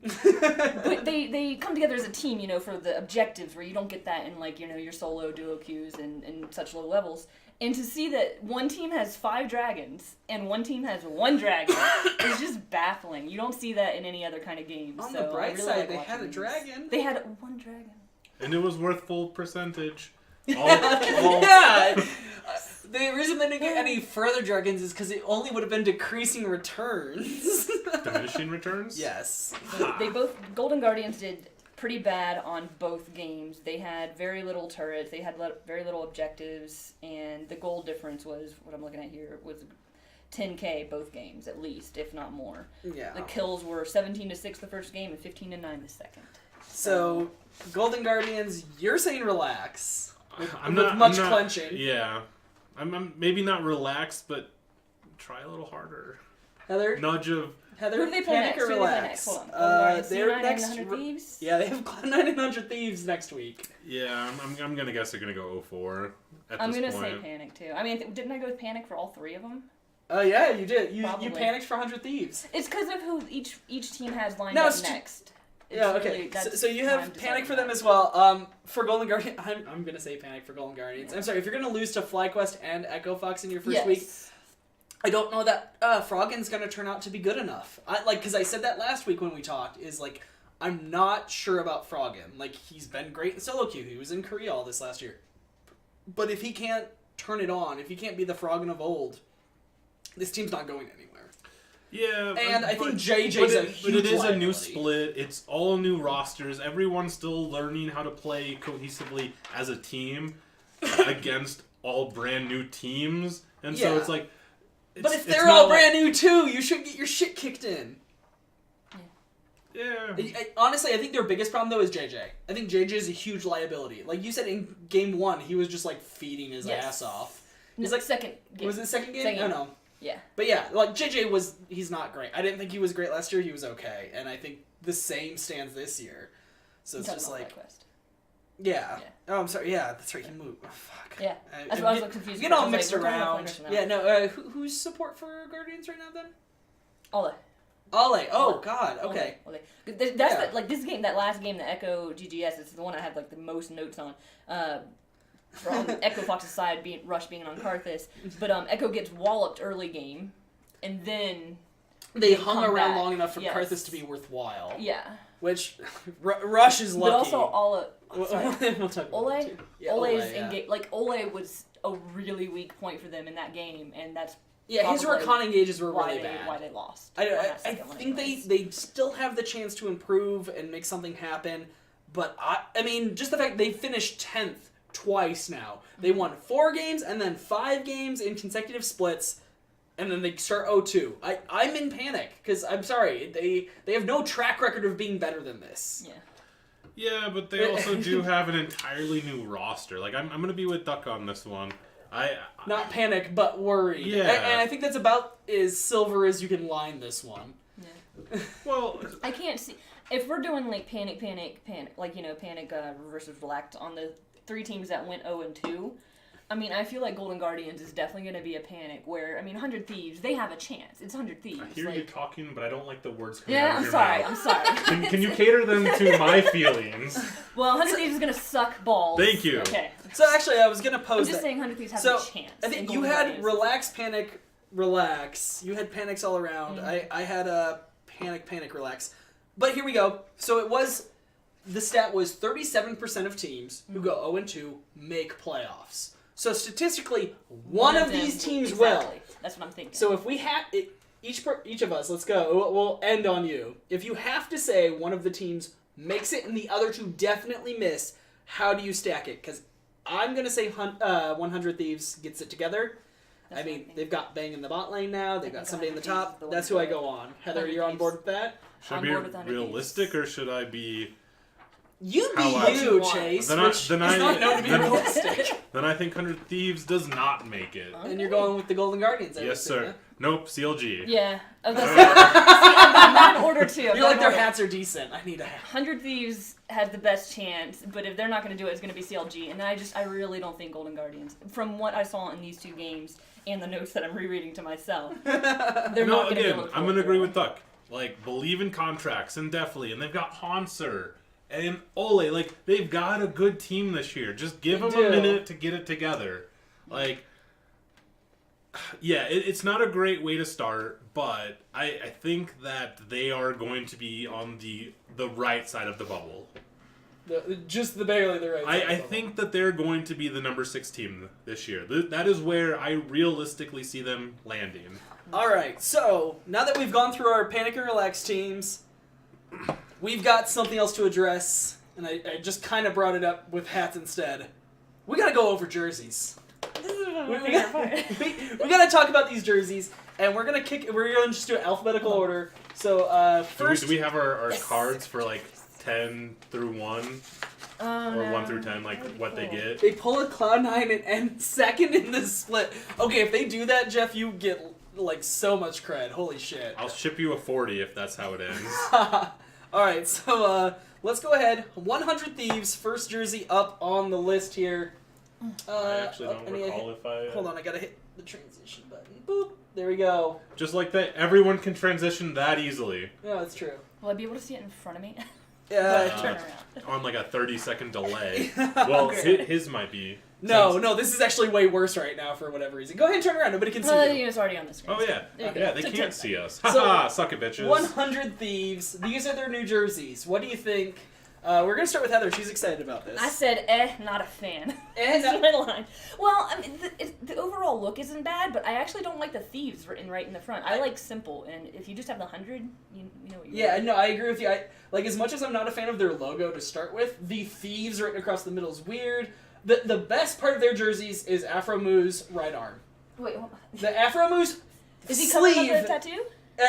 But they come together as a team, you know, for the objectives where you don't get that in, like, you know, your solo duo queues and such low levels. And to see that one team has 5 dragons and one team has 1 dragon is just baffling. You don't see that in any other kind of game. On so the bright really side, they had a dragon. They had 1 dragon. And it was worth full percentage. Yeah! The reason they didn't get any further dragons is because it only would have been decreasing returns. Diminishing returns? Yes. They both... Golden Guardians did pretty bad on both games. They had very little turrets, they had very little objectives, and the goal difference was, what I'm looking at here, was 10k both games, at least, if not more. Yeah. The kills were 17-6 the first game and 15-9 the second. So, Golden Guardians, you're saying relax. With I'm much not, clenching. Yeah. I'm maybe not relaxed, but try a little harder. Heather? Nudge of... Heather, Who do they play panic next? or Who do they play relax? next? Hold on. They're C9 next. and 100 Thieves? Yeah, they have Cloud9 and 100 Thieves next week. Yeah, I'm gonna guess they're gonna go 0-4 at I'm this gonna point. say Panic too. I mean, didn't I go with Panic for all 3 of them? Oh yeah, you did. You Probably. panicked for 100 Thieves. It's because of who each team has lined No, up it's next. It's Yeah, okay. really- that's So you why have I'm Panic for deciding them as well. For Golden Guardian, I'm gonna say Panic for Golden Guardians. Yeah. I'm sorry, if you're gonna lose to FlyQuest and Echo Fox in your first Yes. week, I don't know that Froggen's gonna turn out to be good enough. Because I said that last week when we talked, is like, I'm not sure about Froggen. Like, he's been great in solo queue. He was in Korea all this last year. But if he can't turn it on, if he can't be the Froggen of old, this team's not going anywhere. Yeah, And I think JJ's a huge But it is a liability. new split. It's all new rosters. Everyone's still learning how to play cohesively as a team against all brand new teams. And so Yeah. it's like... But if it's they're not all like- brand new too, you should get your shit kicked in. Yeah. Honestly, I think their biggest problem, though, is JJ. I think JJ is a huge liability. Like you said, in game 1, he was just, like, feeding his Yes. ass off. No, He's like, second game. was it the second game? Second Oh, game. no. Yeah. But yeah, like, JJ he's not great. I didn't think he was great last year. He was okay. And I think the same stands this year. So it's I'm just talking like... about FlyQuest. Yeah. Oh, I'm sorry. Yeah, that's right. He moved. Oh, fuck. Yeah. That's why I was like confused. Get all I was like, mixed we're talking about around. Flanders now. Yeah, no. Who's support for Guardians right now then? Ole. Ole. Oh, God. Okay. Ole. That's like this game, that last game, the Echo GGS, is the one I have like the most notes on. From Echo Fox's side, Rush being on Kurtis, but Echo gets walloped early game, and then they hung around back. long enough for Kurtis to be worthwhile. Yeah. Which Rush is lucky. But also Ole. We'll talk about that too. Yeah, Ole's engage. Like Ole was a really weak point for them in that game, and that's his recon engages were really bad. Why they lost. I think they still have the chance to improve and make something happen, but I mean just the fact they finished 10th twice now. They won 4 games and then 5 games in consecutive splits, and then they start 0-2. I'm in panic because I'm sorry they have no track record of being better than this. Yeah. Yeah, but they also do have an entirely new roster. Like I'm gonna be with Duck on this one. Not panic, but worried. Yeah. And I think that's about as silver as you can line this one. Yeah. Well, I can't see if we're doing like panic, like panic versus relax on the 3 teams that went 0-2. I mean, I feel like Golden Guardians is definitely going to be a panic where, I mean, 100 Thieves, they have a chance. It's 100 Thieves. I hear like, you talking, but I don't like the words coming yeah, out of I'm your sorry. mouth. I'm sorry. Can you cater them to my feelings? Well, 100 Thieves is going to suck balls. Thank you. Okay. So actually, I was going to I'm pose just saying 100 Thieves have a chance. I think you Golden had Guardians. relax, panic, relax. You had panics all around. Mm-hmm. I had a panic, relax. But here we go. So it was, the stat was 37% of teams who go 0-2 make playoffs. So statistically, one of these teams will. That's what I'm thinking. So if we have each of us, let's go. We'll end on you. If you have to say one of the teams makes it and the other 2 definitely miss, how do you stack it? Because I'm gonna say 100 Thieves gets it together. I mean, they've got Bang in the bot lane now. They've got somebody in the top. That's who I go on. Heather, you're on board with that? Should I be realistic or should I be... You be you, Chase, then which is not known to be realistic. Then I think 100 Thieves does not make it. And you're going with the Golden Guardians, I Yes, sir. yeah? Nope, CLG. Yeah. See, I'm not in order to. You're like, their hats are decent. I need a hat. 100 Thieves has the best chance, but if they're not going to do it, it's going to be CLG. And I really don't think Golden Guardians, from what I saw in these 2 games and the notes that I'm rereading to myself, they're not going to be able to. I'm going to agree with Duck. Like, believe in contracts and definitely, and they've got Hanser and Ole. Like, they've got a good team this year. Just give them a minute to get it together. Like, yeah, it's not a great way to start, but I think that they are going to be on the right side of the bubble. Just barely the right side. I think that they're going to be the number 6 team this year. That is where I realistically see them landing. All right, so now that we've gone through our panic and relax teams, we've got something else to address, and I just kind of brought it up with hats instead. We got to go over jerseys. We got to talk about these jerseys, and we're gonna just do it alphabetical order. So first, do we have our cards for like 10 through 1? Or 1 through 10, like what they get. They pull a Cloud9 and end second in the split. Okay, if they do that, Jeff, you get like so much cred. Holy shit. I'll ship you a 40 if that's how it ends. Alright, so let's go ahead. 100 Thieves, first jersey up on the list here. I actually don't recall if I... Hold on, I gotta hit the transition button. Boop. There we go. Just like that, everyone can transition that easily. Yeah, that's true. Will I be able to see it in front of me? Turn around. On like a 30-second delay. Well, his might be. No, this is actually way worse right now for whatever reason. Go ahead and turn around. Nobody can see you. It's already on the screen. Oh, yeah. Yeah, they can't see us. So, Haha, suck it, bitches. 100 Thieves. These are their new jerseys. What do you think? We're going to start with Heather. She's excited about this. I said, not a fan. That's my line. Well, I mean, the overall look isn't bad, but I actually don't like the thieves written right in the front. I like simple, and if you just have the 100, you know what you're no, I agree with you. Like, as much as I'm not a fan of their logo to start with, the thieves written across the middle is weird. The best part of their jerseys is Afro Moo's right arm. Wait, what? The Afro Moo's Is he sleeve. coming up with a tattoo?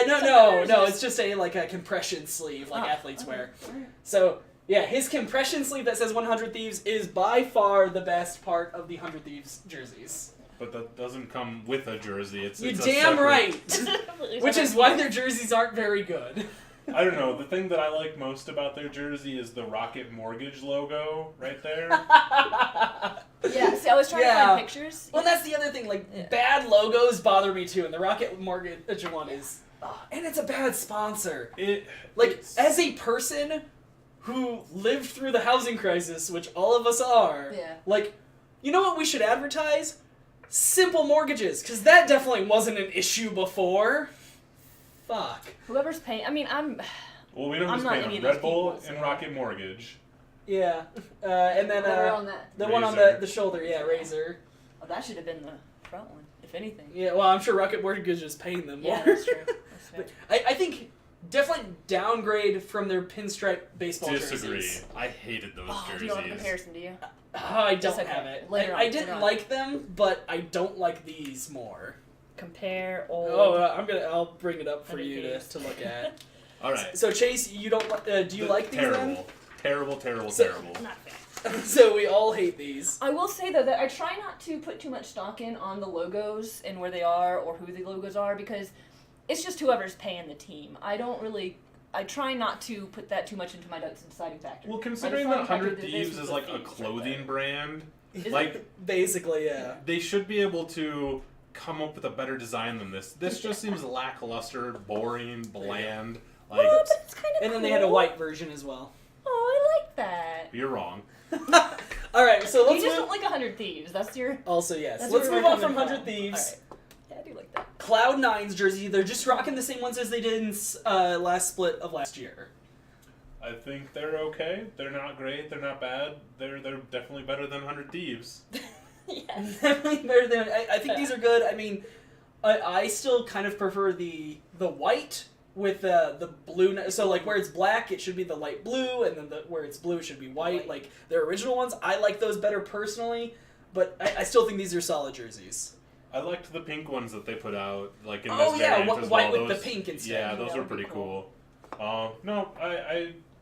No, it's just a compression sleeve like athletes wear. Right. So, yeah, his compression sleeve that says 100 Thieves is by far the best part of the 100 Thieves jerseys. But that doesn't come with a jersey. It's You're a damn separate... right! Which is why their jerseys aren't very good. I don't know. The thing that I like most about their jersey is the Rocket Mortgage logo right there. Yeah, see, I was trying to find pictures. Well, that's the other thing. Like, bad logos bother me too, and the Rocket Mortgage one is... and it's a bad sponsor. As a person who lived through the housing crisis, which all of us are, you know what we should advertise? Simple mortgages, because that definitely wasn't an issue before. Fuck. Whoever's paying... I mean, Well, we don't just pay them. Red Bull and Rocket Mortgage. Yeah. And then on the one on the shoulder, Razor. Oh, that should have been the front one, if anything. Yeah, well, I'm sure Rocket Mortgage is paying them more. Yeah, that's true. But I think definitely downgrade from their pinstripe baseball Disagree. jerseys. I hated those jerseys. You don't have a comparison, do you? I don't have it. I didn't like them, but I don't like these more. Compare old. I'll bring it up for you to look at. All right. So Chase, you don't do you like these then? Terrible. Not bad. So we all hate these. I will say though that I try not to put too much stock in on the logos and where they are or who the logos are because it's just whoever's paying the team. I try not to put that too much into my deciding factor. Well, considering that 100 Thieves is like a clothing brand, like basically, yeah, they should be able to come up with a better design than this. This just seems lackluster, boring, bland. Like, well, but it's kind of and cool. then they had a white version as well. Oh, I like that. You're wrong. All right, so let's You just don't like 100 Thieves. That's your... Also, yes. That's Let's where move we're on from coming 100 Thieves. All right. Yeah, I do like that. Cloud9's jersey, they're just rocking the same ones as they did in last split of last year. I think they're okay. They're not great. They're not bad. They're definitely better than 100 Thieves. Yes. Definitely better than... I think these are good. I mean, I still kind of prefer the white with the blue. So, like, where it's black, it should be the light blue, and then where it's blue, it should be white. Like, their original ones, I like those better personally, but I still think these are solid jerseys. I liked the pink ones that they put out, like, in this Oh, yeah, variant as white well. with the pink instead. Yeah, those That were would be pretty cool. No,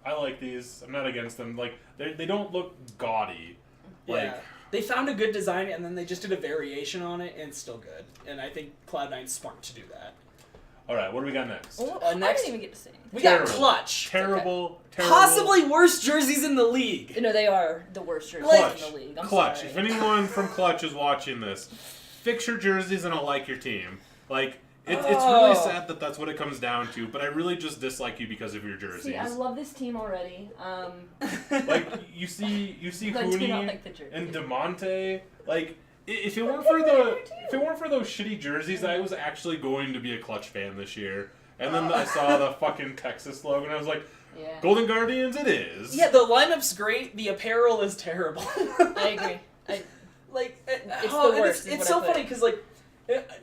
I like these. I'm not against them. Like, they don't look gaudy. Like, Yeah. They found a good design, and then they just did a variation on it, and it's still good. And I think Cloud9's smart to do that. all right, what do we got next? Well, Next- I didn't even get to say anything. We Terrible. got Clutch. Terrible. Possibly worst jerseys in the league. No, they are the worst jerseys Clutch. in the league. I'm Clutch. sorry. If anyone from Clutch is watching this, fix your jerseys and I'll like your team. Like, it's really sad that that's what it comes down to, but I really just dislike you because of your jerseys. See, I love this team already. Like, you see I do not Hooney like the jerseys. and DeMonte, like, if it They're weren't for good if it weren't for those shitty jerseys, I was actually going to be a Clutch fan this year. And then I saw the fucking Texas logo and I was like, Yeah. Golden Guardians it is. Yeah, the lineup's great. The apparel is terrible. I agree. It's the worst, is It's what so I put. funny because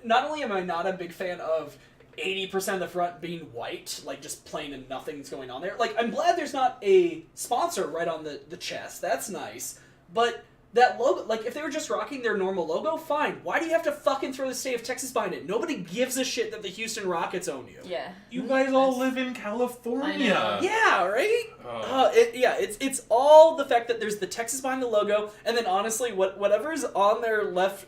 not only am I not a big fan of 80% of the front being white, like just plain and nothing's going on there. Like, I'm glad there's not a sponsor right on the chest. That's nice. But that logo, like, if they were just rocking their normal logo, fine. Why do you have to fucking throw the state of Texas behind it? Nobody gives a shit that the Houston Rockets own you. Yeah. You guys all live in California. I know. Yeah, right? Oh. It's all the fact that there's the Texas behind the logo, and then honestly, whatever's on their left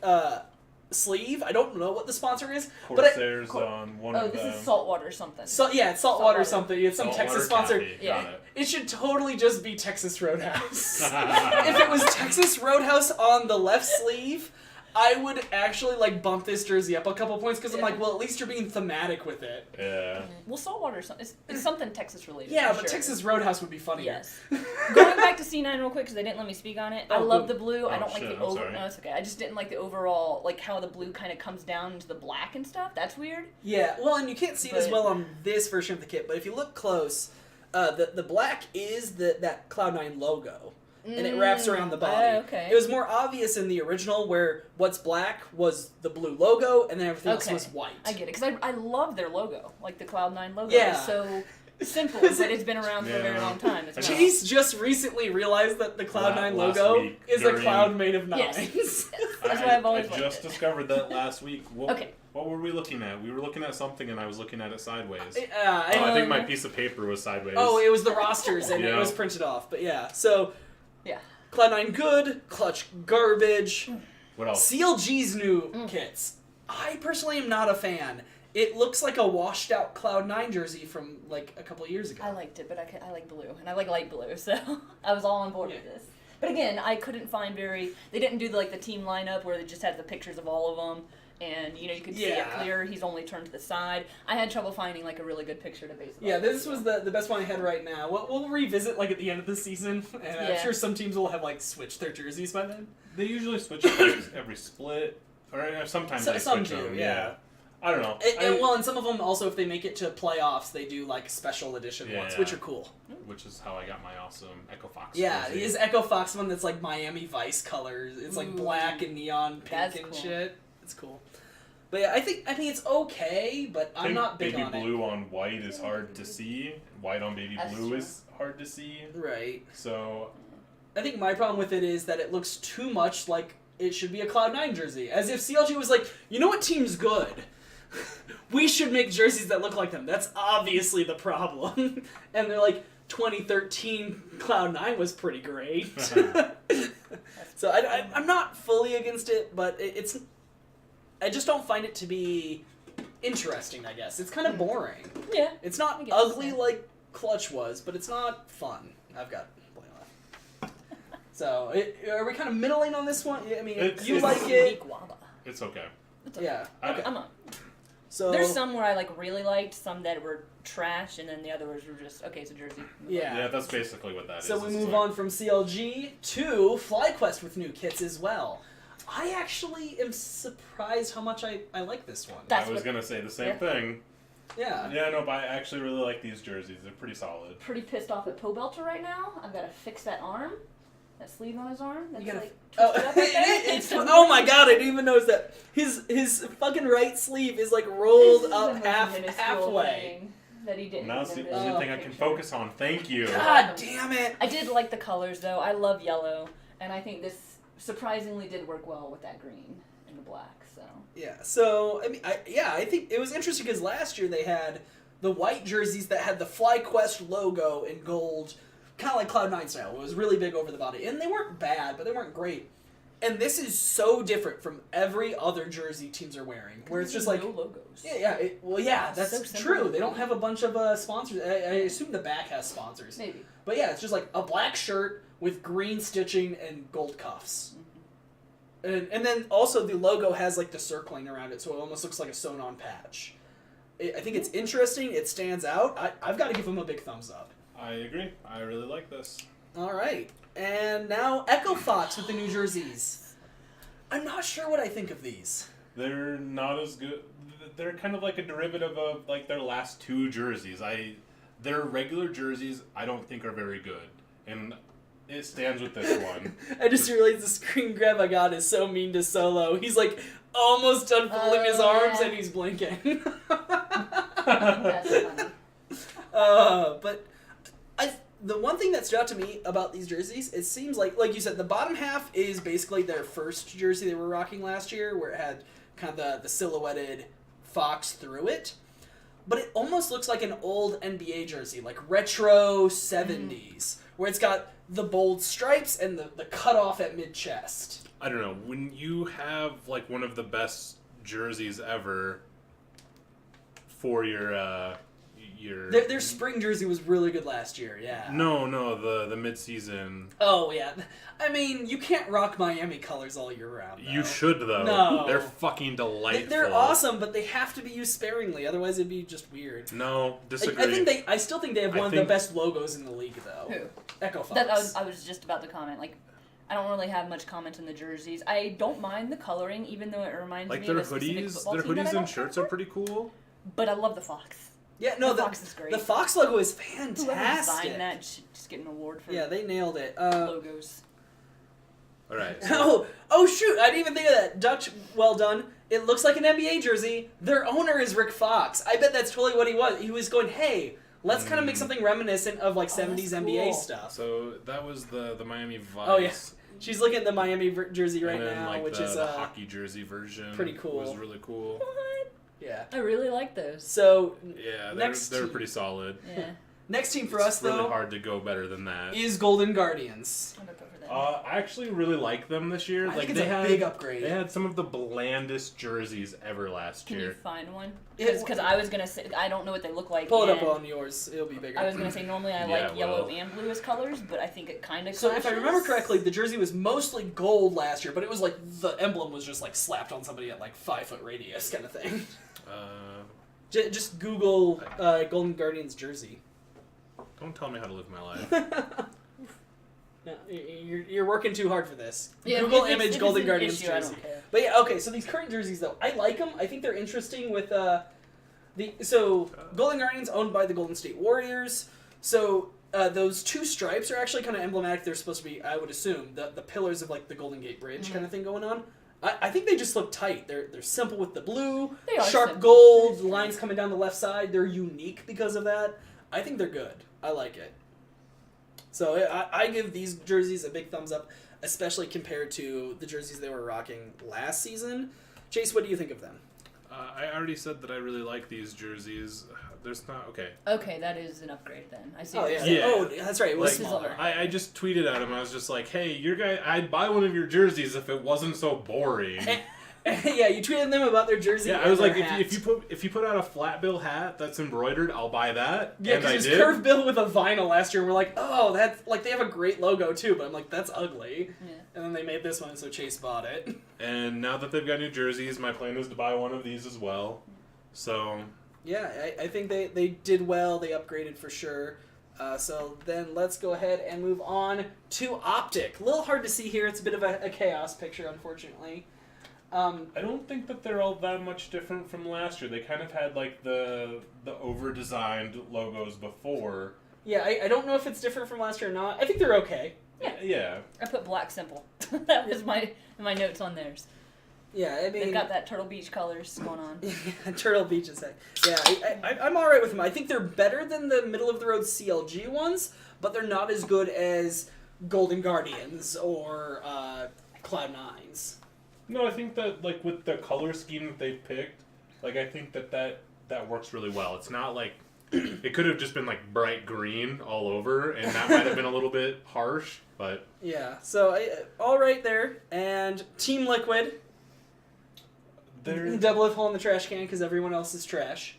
sleeve, I don't know what the sponsor is, Corsairs on one Oh, of this them. is saltwater something. it's saltwater something. It's some Saltwater Texas sponsor. Cafe. Yeah. Got it. It should totally just be Texas Roadhouse. If it was Texas Roadhouse on the left sleeve, I would actually bump this jersey up a couple points because I'm like, well, at least you're being thematic with it. Yeah. Well, saltwater it's something Texas related. Yeah, for but sure. Texas Roadhouse would be funnier. Yes. Going back to C9 real quick because they didn't let me speak on it. I Oh, love good. the blue. I Oh, don't like shit, the I'm over. sorry. No, it's okay. I just didn't like the overall, like how the blue kind of comes down into the black and stuff. That's weird. Yeah, well, and you can't see it as But- well on this version of the kit, but if you look close, the black is that Cloud9 logo, and it wraps around the body. Okay. It was more obvious in the original where what's black was the blue logo, and then everything else Okay. was white. I get it because I love their logo, like the Cloud9 logo. Yeah. It's so simple, but it's been around for a very Yeah. long time. It's Chase just recently realized that the Cloud9 Last logo week is a during- cloud made of Yes. nines. That's why I've always I liked just it. discovered that last week. Okay. What were we looking at? We were looking at something and I was looking at it sideways. I I think my piece of paper was sideways. Oh, it was the rosters and it Yeah. was printed off. But yeah, so Yeah. Cloud9 good, Clutch garbage. What else? CLG's new kits. I personally am not a fan. It looks like a washed out Cloud9 jersey from like a couple of years ago. I liked it, but I like blue, and I like light blue, so I was all on board with this. But again, I couldn't find they didn't do the team lineup where they just had the pictures of all of them, and you could see it clear. He's only turned to the side. I had trouble finding a really good picture to base it on. Yeah, this was the best one I had right now. We'll revisit at the end of the season, and I'm sure some teams will have switched their jerseys by then. They usually switch it every split, or sometimes they some switch do, them. yeah. I don't know. And some of them also, if they make it to playoffs, they do special edition ones, which are cool. Which is how I got my awesome Echo Fox. Yeah, jersey. his Echo Fox one that's Miami Vice colors. It's black and neon pink and shit. It's cool. But yeah, I think it's okay, but I'm not big on it. Baby blue on white is hard to see. White on baby blue is hard to see. Right. So I think my problem with it is that it looks too much like it should be a Cloud9 jersey. As if CLG was you know what team's good? We should make jerseys that look like them. That's obviously the problem. And they're 2013 Cloud9 was pretty great. So I'm not fully against it, but I just don't find it to be interesting, I guess. It's kind of boring. Yeah. It's not ugly like Clutch was, but it's not fun. I've got plenty left. So, are we kind of middling on this one? I mean, you like it. it's okay. Yeah. Okay. I'm on. So there's some where I really liked, some that were trash, and then the others were just it's a jersey. Yeah, that's basically what that is. So we move on from CLG to FlyQuest with new kits as well. I actually am surprised how much I like this one. I was gonna say the same thing. Yeah. Yeah, no, but I actually really like these jerseys. They're pretty solid. Pretty pissed off at Pobelter right now. I've got to fix that arm. That sleeve on his arm. That's twisted up right there. Oh my god, I didn't even notice that. His fucking right sleeve is rolled up halfway. That he didn't. Now it's the only thing I can focus on. Thank you. God damn it. I did like the colors though. I love yellow, and I think this surprisingly did work well with that green and the black. So yeah. So I think it was interesting because last year they had the white jerseys that had the FlyQuest logo in gold. Kind of like Cloud9 style. It was really big over the body. And they weren't bad, but they weren't great. And this is so different from every other jersey teams are wearing. Where it's just no logos. Yeah, that's so true. They don't have a bunch of sponsors. I assume the back has sponsors. Maybe. But yeah, it's just a black shirt with green stitching and gold cuffs. Mm-hmm. And then also the logo has the circling around it, so it almost looks like a sewn-on patch. I think it's interesting. It stands out. I've got to give them a big thumbs up. I agree. I really like this. All right. And now Echo Fox with the New Jerseys. I'm not sure what I think of these. They're not as good. They're kind of like a derivative of their last two jerseys. Their regular jerseys I don't think are very good. And it stands with this one. I just realized the screen grab I got is so mean to Solo. He's almost unfolding his arms and he's blinking. That's funny. But the one thing that stood out to me about these jerseys, it seems like you said, the bottom half is basically their first jersey they were rocking last year, where it had kind of the silhouetted fox through it. But it almost looks like an old NBA jersey, retro 70s, where it's got the bold stripes and the cutoff at mid-chest. I don't know. When you have one of the best jerseys ever for your Their spring jersey was really good last year, yeah. No, the mid-season. Oh, yeah. I mean, you can't rock Miami colors all year round, though. You should, though. No. They're fucking delightful. They're awesome, but they have to be used sparingly, otherwise it'd be just weird. No, disagree. I still think they have one of the best logos in the league, though. Who? Echo Fox. I was just about to comment, I don't really have much comment in the jerseys. I don't mind the coloring, even though it reminds me of a specific football team that I don't and shirts are pretty cool. But I love the fox. Yeah, no, the Fox is great. The Fox logo is fantastic. Whoever designed that should just get an award for they nailed it. logos. All right. So. Oh, shoot. I didn't even think of that. Dutch, well done. It looks like an NBA jersey. Their owner is Rick Fox. I bet that's totally what he was. He was going, hey, let's kind of make something reminiscent of 70s NBA stuff. So that was the Miami Vice. Oh, yeah. She's looking at the Miami jersey right then, now, which is the hockey jersey version. Pretty cool. It was really cool. What? Yeah. I really like those. So, yeah, they're pretty solid. Yeah. Next team for us, it's really though, hard to go better than that. is Golden Guardians. I'm gonna put for I actually really like them this year. I like think it's a big upgrade. They had some of the blandest jerseys ever last Can year. you find one? Because I was gonna say I don't know what they look like. Pull it up and on yours. It'll be bigger. I was gonna say normally I like yellow and blue as colors, but I think it kind of. So if I remember correctly, the jersey was mostly gold last year, but it was like the emblem was just like slapped on somebody at like 5-foot radius kind of thing. Just Google Golden Guardians jersey. Don't tell me how to live my life. No, you're working too hard for this. Yeah, Google if image it's Golden an Guardians issue, I jersey. don't care. But yeah, okay. So these current jerseys, though, I like them. I think they're interesting. With Golden Guardians owned by the Golden State Warriors. So those two stripes are actually kind of emblematic. They're supposed to be, I would assume, the pillars of like the Golden Gate Bridge kind of thing going on. I think they just look tight. They're simple with the blue, They are sharp simple. gold lines coming down the left side. They're unique because of that. I think they're good. I like it. So I give these jerseys a big thumbs up, especially compared to the jerseys they were rocking last season. Chase, what do you think of them? I already said that I really like these jerseys. There's not okay. Okay, that is an upgrade then. I see. Oh what yeah. you're saying. Oh, that's right. It was Like, smaller. I just tweeted at him. I was just like, "Hey, your guy, I'd buy one of your jerseys if it wasn't so boring." Yeah, you tweeted them about their jersey. Yeah, I and was their like, hat. if you put out a flat bill hat that's embroidered, I'll buy that. Yeah, and because I it was did. curved bill with a vinyl last year, and we're like, oh, that's like they have a great logo too, but I'm like, that's ugly. Yeah. And then they made this one, so Chase bought it. And now that they've got new jerseys, my plan is to buy one of these as well. So Yeah, I think they did well. They upgraded for sure. So then let's go ahead and move on to Optic. A little hard to see here. It's a bit of a chaos picture, unfortunately. I don't think that they're all that much different from last year. They kind of had like the over-designed logos before. Yeah, I don't know if it's different from last year or not. I think they're okay. Yeah. I put black simple. That was my notes on theirs. Yeah, I mean... They've got that Turtle Beach colors going on. Turtle Beach is heck. Yeah, I'm alright with them. I think they're better than the middle-of-the-road CLG ones, but they're not as good as Golden Guardians or Cloud9s. No, I think that like with the color scheme that they picked, like I think that works really well. It's not like it could have just been like bright green all over, and that might have been a little bit harsh, but Yeah, so all right there. And Team Liquid, they're double if hole in the trash can because everyone else is trash.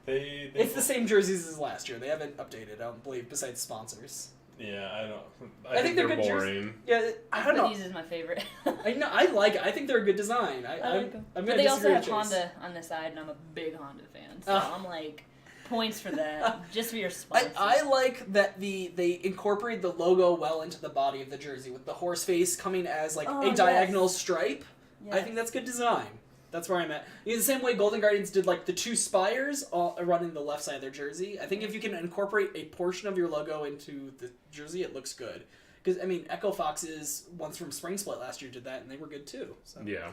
they It's the same jerseys as last year. They haven't updated, I don't believe, besides sponsors. Yeah, I don't. I think they're good boring. Yeah, I don't know. These is my favorite. I know. I like it. I think they're a good design. I like them. I'm But gonna they also disagree have with Chase. Honda on the side, and I'm a big Honda fan. So Oh. I'm like, points for that, just for your sponsors. I like that they incorporate the logo well into the body of the jersey with the horse face coming as like Oh, a yes. diagonal stripe. I Yes. think that's good design. That's where I'm at. The same way Golden Guardians did like the two spires all running the left side of their jersey. I think if you can incorporate a portion of your logo into the jersey, it looks good. Because I mean, Echo Fox's ones from Spring Split last year did that, and they were good too. So. Yeah.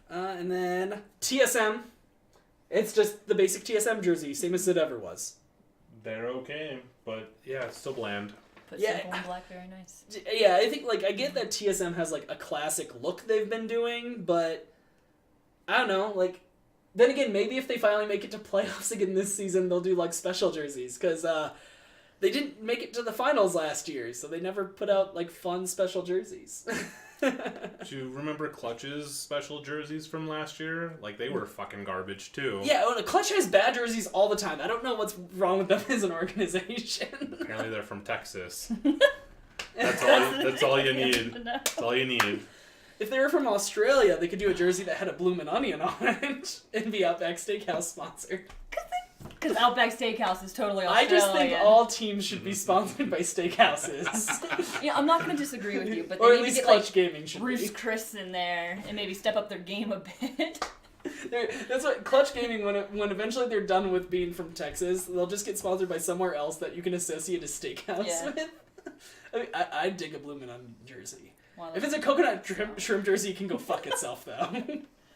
And then TSM. It's just the basic TSM jersey, same as it ever was. They're okay, but yeah, it's still bland. Put Yeah. simple and black, very nice. Yeah, I think like I get that TSM has like a classic look they've been doing, but I don't know. Like, then again, maybe if they finally make it to playoffs again this season, they'll do like special jerseys because they didn't make it to the finals last year, so they never put out like fun special jerseys. Do you remember Clutch's special jerseys from last year? Like they were fucking garbage too. Yeah, well, Clutch has bad jerseys all the time. I don't know what's wrong with them as an organization. Apparently they're from Texas. That's all you need. That's all you need. If they were from Australia, they could do a jersey that had a bloomin' onion on it and be Outback Steakhouse sponsored. Because Outback Steakhouse is totally I Australian. just think all teams should be sponsored by steakhouses. Yeah, I'm not going to disagree with you, but Or they at need least to get Clutch like Gaming should Bruce be. Chris in there and maybe step up their game a bit. That's what Clutch Gaming, when eventually they're done with being from Texas, they'll just get sponsored by somewhere else that you can associate a steakhouse Yeah. with. I mean, I'd dig a bloomin' onion jersey. Wow, If it's a coconut shrimp jersey, it can go fuck itself, though.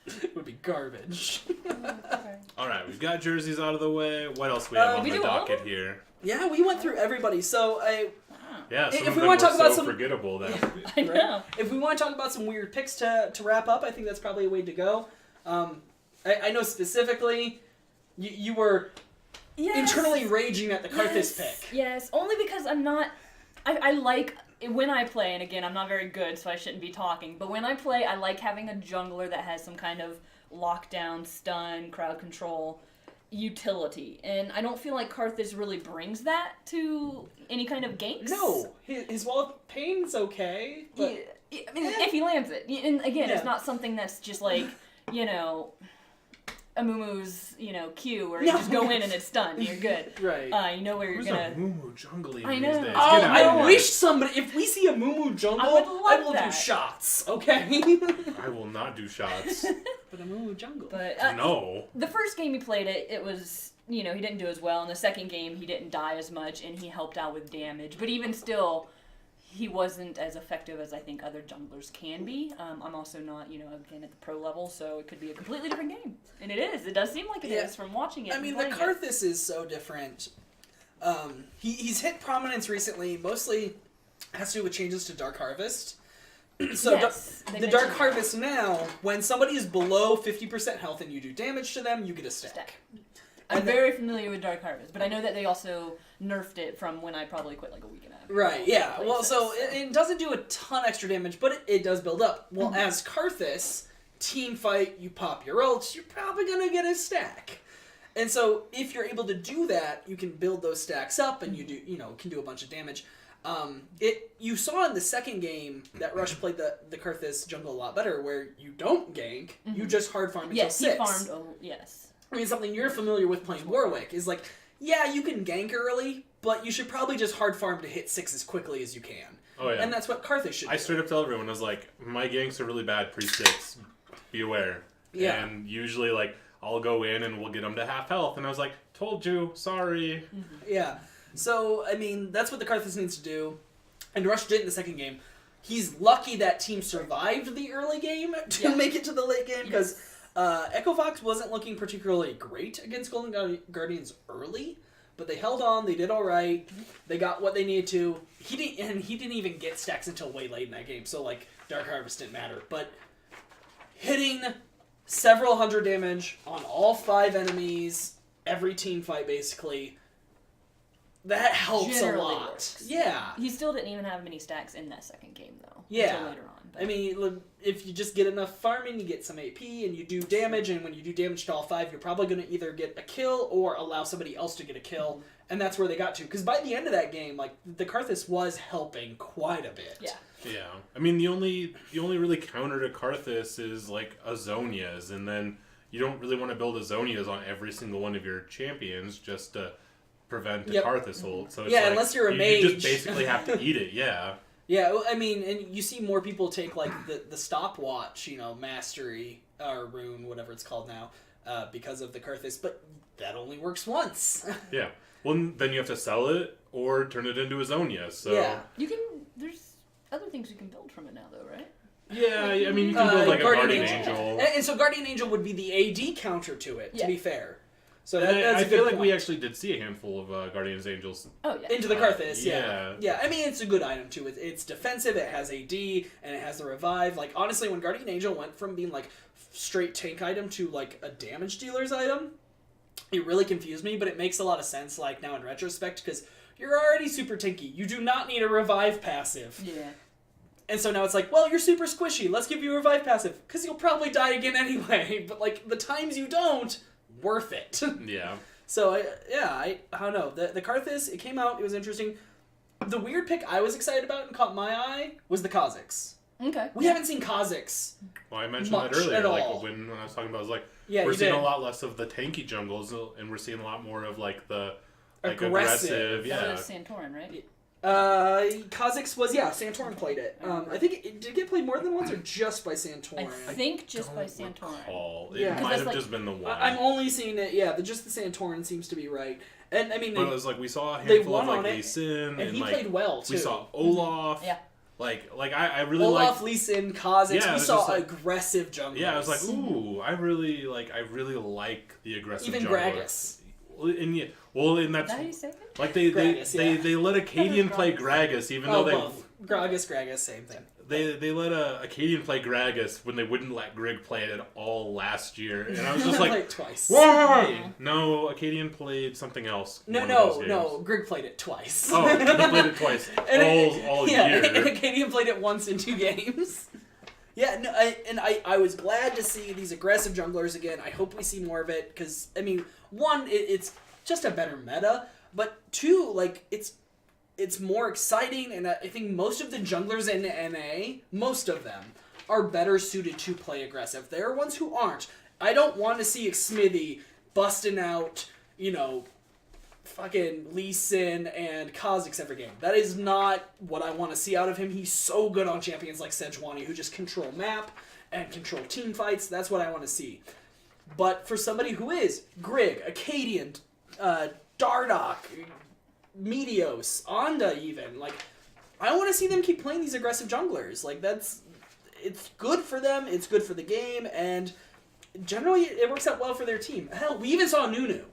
It would be garbage. okay. All right, we've got jerseys out of the way. What else we have on we the do all of docket them? here? Yeah, we went through everybody. So, Yeah, some If of we them wanna were talk about so some- forgettable that I know. if we want to talk about some weird picks to wrap up, I think that's probably a way to go. I know specifically, you were Yes. internally raging at the Kurtis Yes. pick. Yes, only because I'm not. I like when I play, and again, I'm not very good, so I shouldn't be talking, but when I play, I like having a jungler that has some kind of lockdown, stun, crowd control utility. And I don't feel like Kurtis really brings that to any kind of ganks. No, his Wall of Pain's okay, but... I mean, if he lands it. And again, it's not something that's just like, Amumu's, Q, where you just go in and it's done. You're good. Right. You know where you're Who's gonna... a Mumu jungling I these know. days? Oh, Get out I of here. wish somebody... If we see a Mumu jungle, I will do shots, okay? I will not do shots. But a Mumu jungle. But No. the first game he played it was, he didn't do as well. In the second game, he didn't die as much, and he helped out with damage. But even still, he wasn't as effective as I think other junglers can be. I'm also not, again, at the pro level, so it could be a completely different game. And it is. It does seem like it is from watching it. I mean, the Kurtis is so different. He's hit prominence recently, mostly has to do with changes to Dark Harvest. So Yes, the Dark Harvest now, when somebody is below 50% health and you do damage to them, you get a stack. I'm very familiar with Dark Harvest, but I know that they also nerfed it from when I probably quit like a week and a half. Right, yeah. Well, so it doesn't do a ton extra damage, but it does build up. Well, as Kurtis, team fight, you pop your ults, you're probably going to get a stack. And so if you're able to do that, you can build those stacks up and you do, can do a bunch of damage. You saw in the second game that Rush played the Kurtis jungle a lot better, where you don't gank, you just hard farm until 6. Yes, he farmed, yes. I mean, something you're familiar with playing Warwick is like, yeah, you can gank early, but you should probably just hard farm to hit 6 as quickly as you can. Oh, yeah. And that's what Kurtis should do. I straight up tell everyone, I was like, my ganks are really bad pre-6. Be aware. Yeah. And usually, I'll go in and we'll get them to half health. And I was like, told you, sorry. Yeah. So, I mean, that's what the Kurtis needs to do. And Rush did in the second game. He's lucky that team survived the early game to make it to the late game, because Echo Fox wasn't looking particularly great against Golden Guardians early, but they held on, they did alright, they got what they needed to. He didn't even get stacks until way late in that game, so, Dark Harvest didn't matter. But hitting several hundred damage on all 5 enemies, every team fight, basically... That helps Generally a lot. works. Yeah. He still didn't even have many stacks in that second game, though. Yeah. Until later on. But. I mean, if you just get enough farming, you get some AP, and you do damage, and when you do damage to all 5, you're probably going to either get a kill or allow somebody else to get a kill, and that's where they got to. Because by the end of that game, the Kurtis was helping quite a bit. Yeah. Yeah. I mean, the only really counter to Kurtis is, Azonias, and then you don't really want to build Azonias on every single one of your champions just to prevent a Kurtis ult. So it's unless you're a mage. You just basically have to eat it, yeah. Yeah, I mean, and you see more people take, the stopwatch, mastery, or rune, whatever it's called now, because of the Kurtis, but that only works once. Yeah. Well, then you have to sell it or turn it into Azonia, so... Yeah. There's other things you can build from it now, though, right? Yeah, I mean, you can build, a Guardian Angel. Angel. And so Guardian Angel would be the AD counter to it, to be fair. So that's I a feel good like point. we actually did see a handful of Guardian's Angels. Oh, yeah. Into the Kurtis, yeah. Yeah, I mean, it's a good item, too. It's defensive, it has AD, and it has the revive. Honestly, when Guardian Angel went from being, straight tank item to, a damage dealer's item, it really confused me, but it makes a lot of sense, now in retrospect, because you're already super tanky. You do not need a revive passive. Yeah. And so now it's well, you're super squishy. Let's give you a revive passive, because you'll probably die again anyway. But, the times you don't... worth it. Yeah. So, I don't know. The Kurtis, it came out, it was interesting. The weird pick I was excited about and caught my eye was the Kha'Zix. Okay. We haven't seen Kha'Zix. Well, I mentioned much that earlier, at all. when I was talking about, I was like, Yeah, we're you seeing did. a lot less of the tanky jungles, and we're seeing a lot more of, the Aggressive. yeah. That was Santorin, right? Kha'Zix was, Santorin played it. I think it did get played more than once or just by Santorin. I think just by Santorin. It Yeah. 'Cause might that's have just been the one. I'm only seeing it, just the Santorin seems to be right. And, I mean, but it was we saw a they handful won of, on it, Lee Sin, and he played well, too. We saw Olaf. Yeah. I really Olaf, like Lee Sin, Kha'Zix, Yeah, we it's saw just aggressive junglers. Yeah, I was like, ooh, I really like the aggressive Even jungler. Gragas. And that's Is that how you say it? they Gragas, they let Acadian play Gragas, even though they both. Gragas, same thing. they let Acadian play Gragas when they wouldn't let Grig play it at all last year, and I was just like, played twice. why? No, Acadian played something else. No. Grig played it twice. Oh, he played it twice all year. And Acadian played it once in 2 games. Yeah, no, I was glad to see these aggressive junglers again. I hope we see more of it because I mean, 1, it's just a better meta, but 2, like it's more exciting, and I think most of the junglers in NA, most of them, are better suited to play aggressive. There are ones who aren't. I don't want to see Smithy busting out, fucking Lee Sin and Kha'Zix every game. That is not what I want to see out of him. He's so good on champions like Sejuani, who just control map and control team fights. That's what I want to see. But for somebody who is Grig, Acadian, Dardoch, Meteos, Onda even, like, I want to see them keep playing these aggressive junglers. Like, it's good for them, it's good for the game, and generally it works out well for their team. Hell, we even saw Nunu.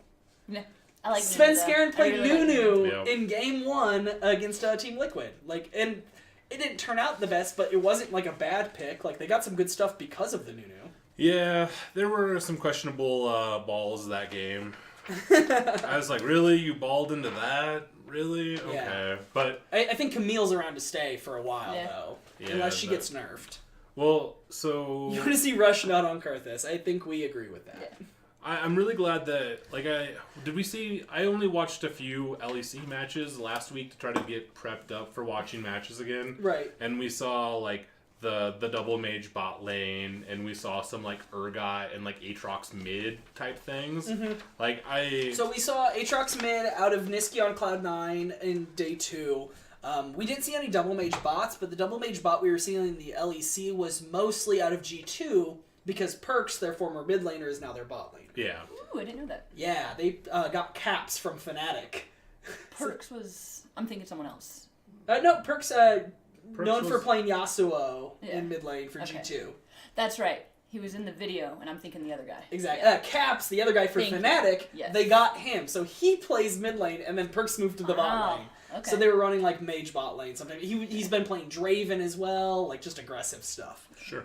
Yeah, I like Sven Nunu, Skaren played really Nunu in Game 1 against Team Liquid. Like, and it didn't turn out the best, but it wasn't, like, a bad pick. Like, they got some good stuff because of the Nunu. Yeah, there were some questionable balls that game. I was like, really? You balled into that? Really? Okay. Yeah. But I think Camille's around to stay for a while, though. Yeah, unless she gets nerfed. Well, so... You want to see Rush not on Kurtis. I think we agree with that. Yeah. I'm really glad that, like, I only watched a few LEC matches last week to try to get prepped up for watching matches again. Right. And we saw, like, the double mage bot lane, and we saw some, like, Urgot and, like, Aatrox mid type things. Mm-hmm. Like, So we saw Aatrox mid out of Niski on Cloud9 in day 2. We didn't see any double mage bots, but the double mage bot we were seeing in the LEC was mostly out of G2 because Perks, their former mid laner, is now their bot laner. Yeah. Ooh, I didn't know that. Yeah, they got caps from Fnatic. Perks was... I'm thinking someone else. No, Perks, known for was... playing Yasuo in mid lane for G2. That's right. He was in the video, and I'm thinking the other guy. Exactly. Yeah. Caps, the other guy for Fnatic, yes. They got him. So he plays mid lane, and then Perks moved to the bot lane. Okay. So they were running, like, mage bot lane sometimes. He's been playing Draven as well, like, just aggressive stuff. Sure.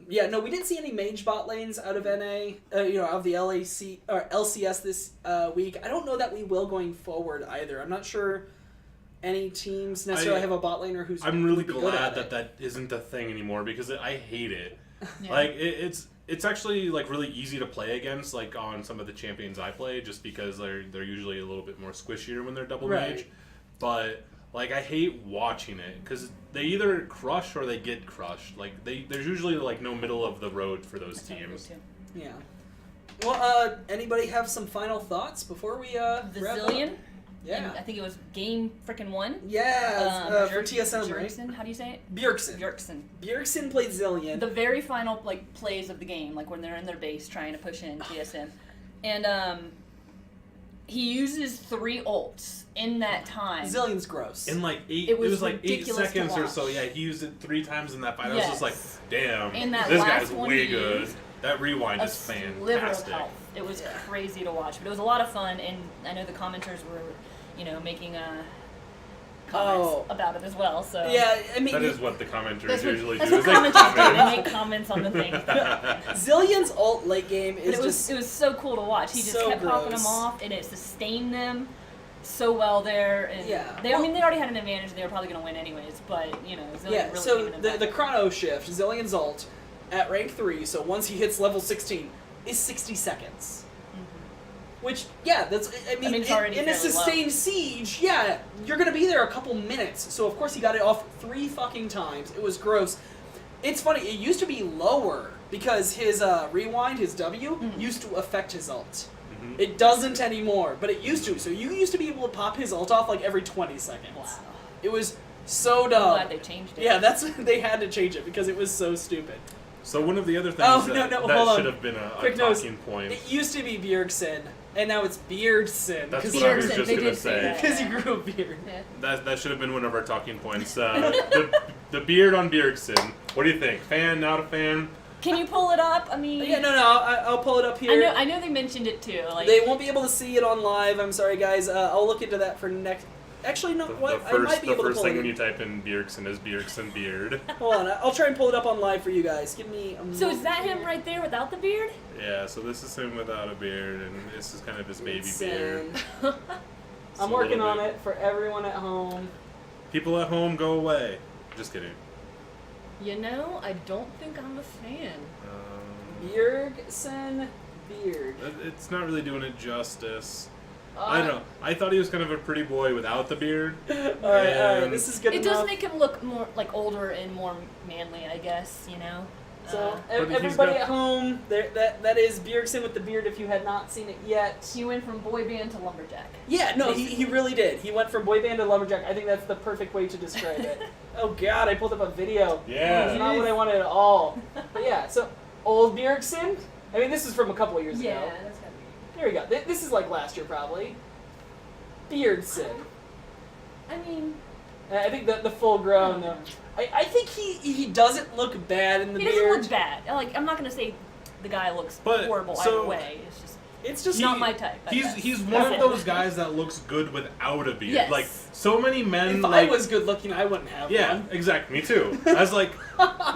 Yeah, no, we didn't see any mage bot lanes out of NA, out of the LAC, or LCS this week. I don't know that we will going forward either. I'm not sure any teams necessarily have a bot laner who's I'm really good glad at that isn't a thing anymore because I hate it. Yeah. Like, it's actually, like, really easy to play against, like, on some of the champions I play just because they're usually a little bit more squishier when they're double mage. But, like, I hate watching it because they either crush or they get crushed. Like, there's usually, like, no middle of the road for those teams. Yeah. Well, anybody have some final thoughts before we wrap up? Zillion? Yeah. And I think it was game frickin' 1. Yeah, for TSM, right? Bjergsen, how do you say it? Bjergsen. Bjergsen played Zillion. The very final, like, plays of the game, like when they're in their base trying to push in TSM. And he uses 3 ults in that time. Zillion's gross. In like it was like 8 seconds or watch. so. Yeah, he used it 3 times in that fight. Yes. I was just like, damn, And that this last guy's one way he good. used, That rewind a is sliver of fantastic. health. It was crazy to watch, but it was a lot of fun, and I know the commenters were, making comments about it as well. So yeah, I mean, that is what the commenters usually do. That's what Is they commenters do. They comment. make comments on the things. Zillion's ult late game is But it was so cool to watch. He just so kept popping gross. them off, and it sustained them so well there. And they already had an advantage. They were probably going to win anyways. But Zillion really so came in the chrono shift, Zillion's ult at rank 3. So once he hits level 16, is 60 seconds. Which, that's, I mean it's already in a fairly sustained low. siege, you're going to be there a couple minutes. So, of course, he got it off 3 fucking times. It was gross. It's funny, it used to be lower because his rewind, his W, used to affect his ult. Mm-hmm. It doesn't anymore, but it used to. So you used to be able to pop his ult off like every 20 seconds. Wow. It was so dumb. I'm glad they changed it. Yeah, they had to change it because it was so stupid. So one of the other things that should have been a talking point. It used to be Bjergsen, and now it's Beardson. That's what I was just going to say. Because he grew a beard. Yeah. That should have been one of our talking points. The beard on Bjergsen. What do you think? Fan, not a fan? Can you pull it up? I mean... Yeah, no, I'll pull it up here. I know they mentioned it too. Like... They won't be able to see it on live. I'm sorry, guys. I'll look into that for next... Actually, no. The What? I might be able to first pull thing it. when you type in Bjergsen is Bjergsen beard. Hold on, I'll try and pull it up on live for you guys. Give me a So is moment that here. him right there without the beard? Yeah, so this is him without a beard, and this is kind of his baby Send. beard. I'm So a working little on bit- it for everyone at home. People at home, go away. Just kidding. You know, I don't think I'm a fan. Bjergsen beard. It's not really doing it justice. Uh, I don't know. I thought he was kind of a pretty boy without the beard. Alright, And- this is good It enough. does make him look more like older and more manly, I guess. You know. So But he's everybody got- at home, that is Bjergsen with the beard. If you had not seen it yet, He went from boy band to lumberjack. yeah, no, he really did. He went from boy band to lumberjack. I think that's the perfect way to describe it. Oh God, I pulled up a video. Yeah. It's not what I wanted at all. But yeah, so old Bjergsen. I mean, this is from a couple of years Yeah, ago. that's gotta be. Here we go. This is like last year probably. Bjergsen. I mean, I think the full grown though. I think he doesn't look bad in the he beard. doesn't look bad. Like, I'm not gonna say the guy looks But, horrible so- either way. It's just It's just not my type. I guess. He's one That's of it. those guys that looks good without a beard. Yes. Like so many men. If like I was good looking, I wouldn't have yeah, one. exactly. Me too. I was like,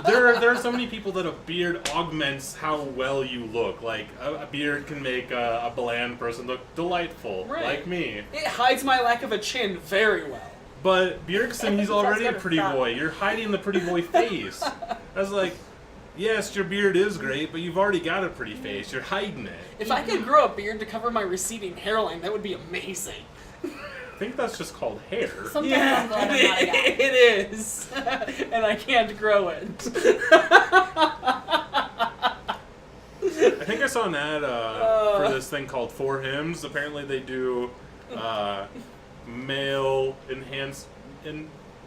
there are so many people that a beard augments how well you look. Like a beard can make a bland person look delightful, Right. like me. It hides my lack of a chin very well. But Bjergsen, he's already a gotta pretty stop. boy. You're hiding the pretty boy face. I was like, yes, your beard is great, but you've already got a pretty face. You're hiding it. If I could grow a beard to cover my receding hairline, that would be amazing. I think that's just called hair. Sometimes I'm glad I'm not a guy. it is. And I can't grow it. I think I saw an ad for this thing called For Hims. Apparently they do male enhanced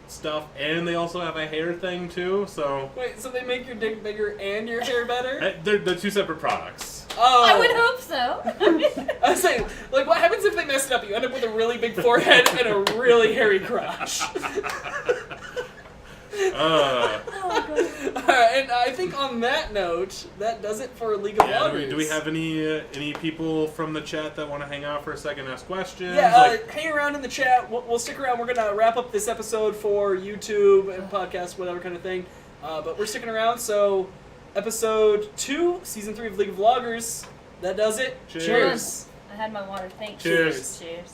stuff, and they also have a hair thing too. So Wait, so they make your dick bigger and your hair better? they're two separate products. Oh. I would hope so. I was saying, like, what happens if they mess it up? You end up with a really big forehead and a really hairy crotch. Oh, God. Alright, and I think on that note, that does it for League of Yeah, Legends. do we have any people from the chat that want to hang out for a second, ask questions? Yeah, Like, hang around in the chat. We'll stick around. We're going to wrap up this episode for YouTube and podcast, whatever kind of thing. But we're sticking around, so episode 2, Season 3 of League of Vloggers. That does it. Cheers. Cheers. I had my water. Thanks. Cheers. Cheers.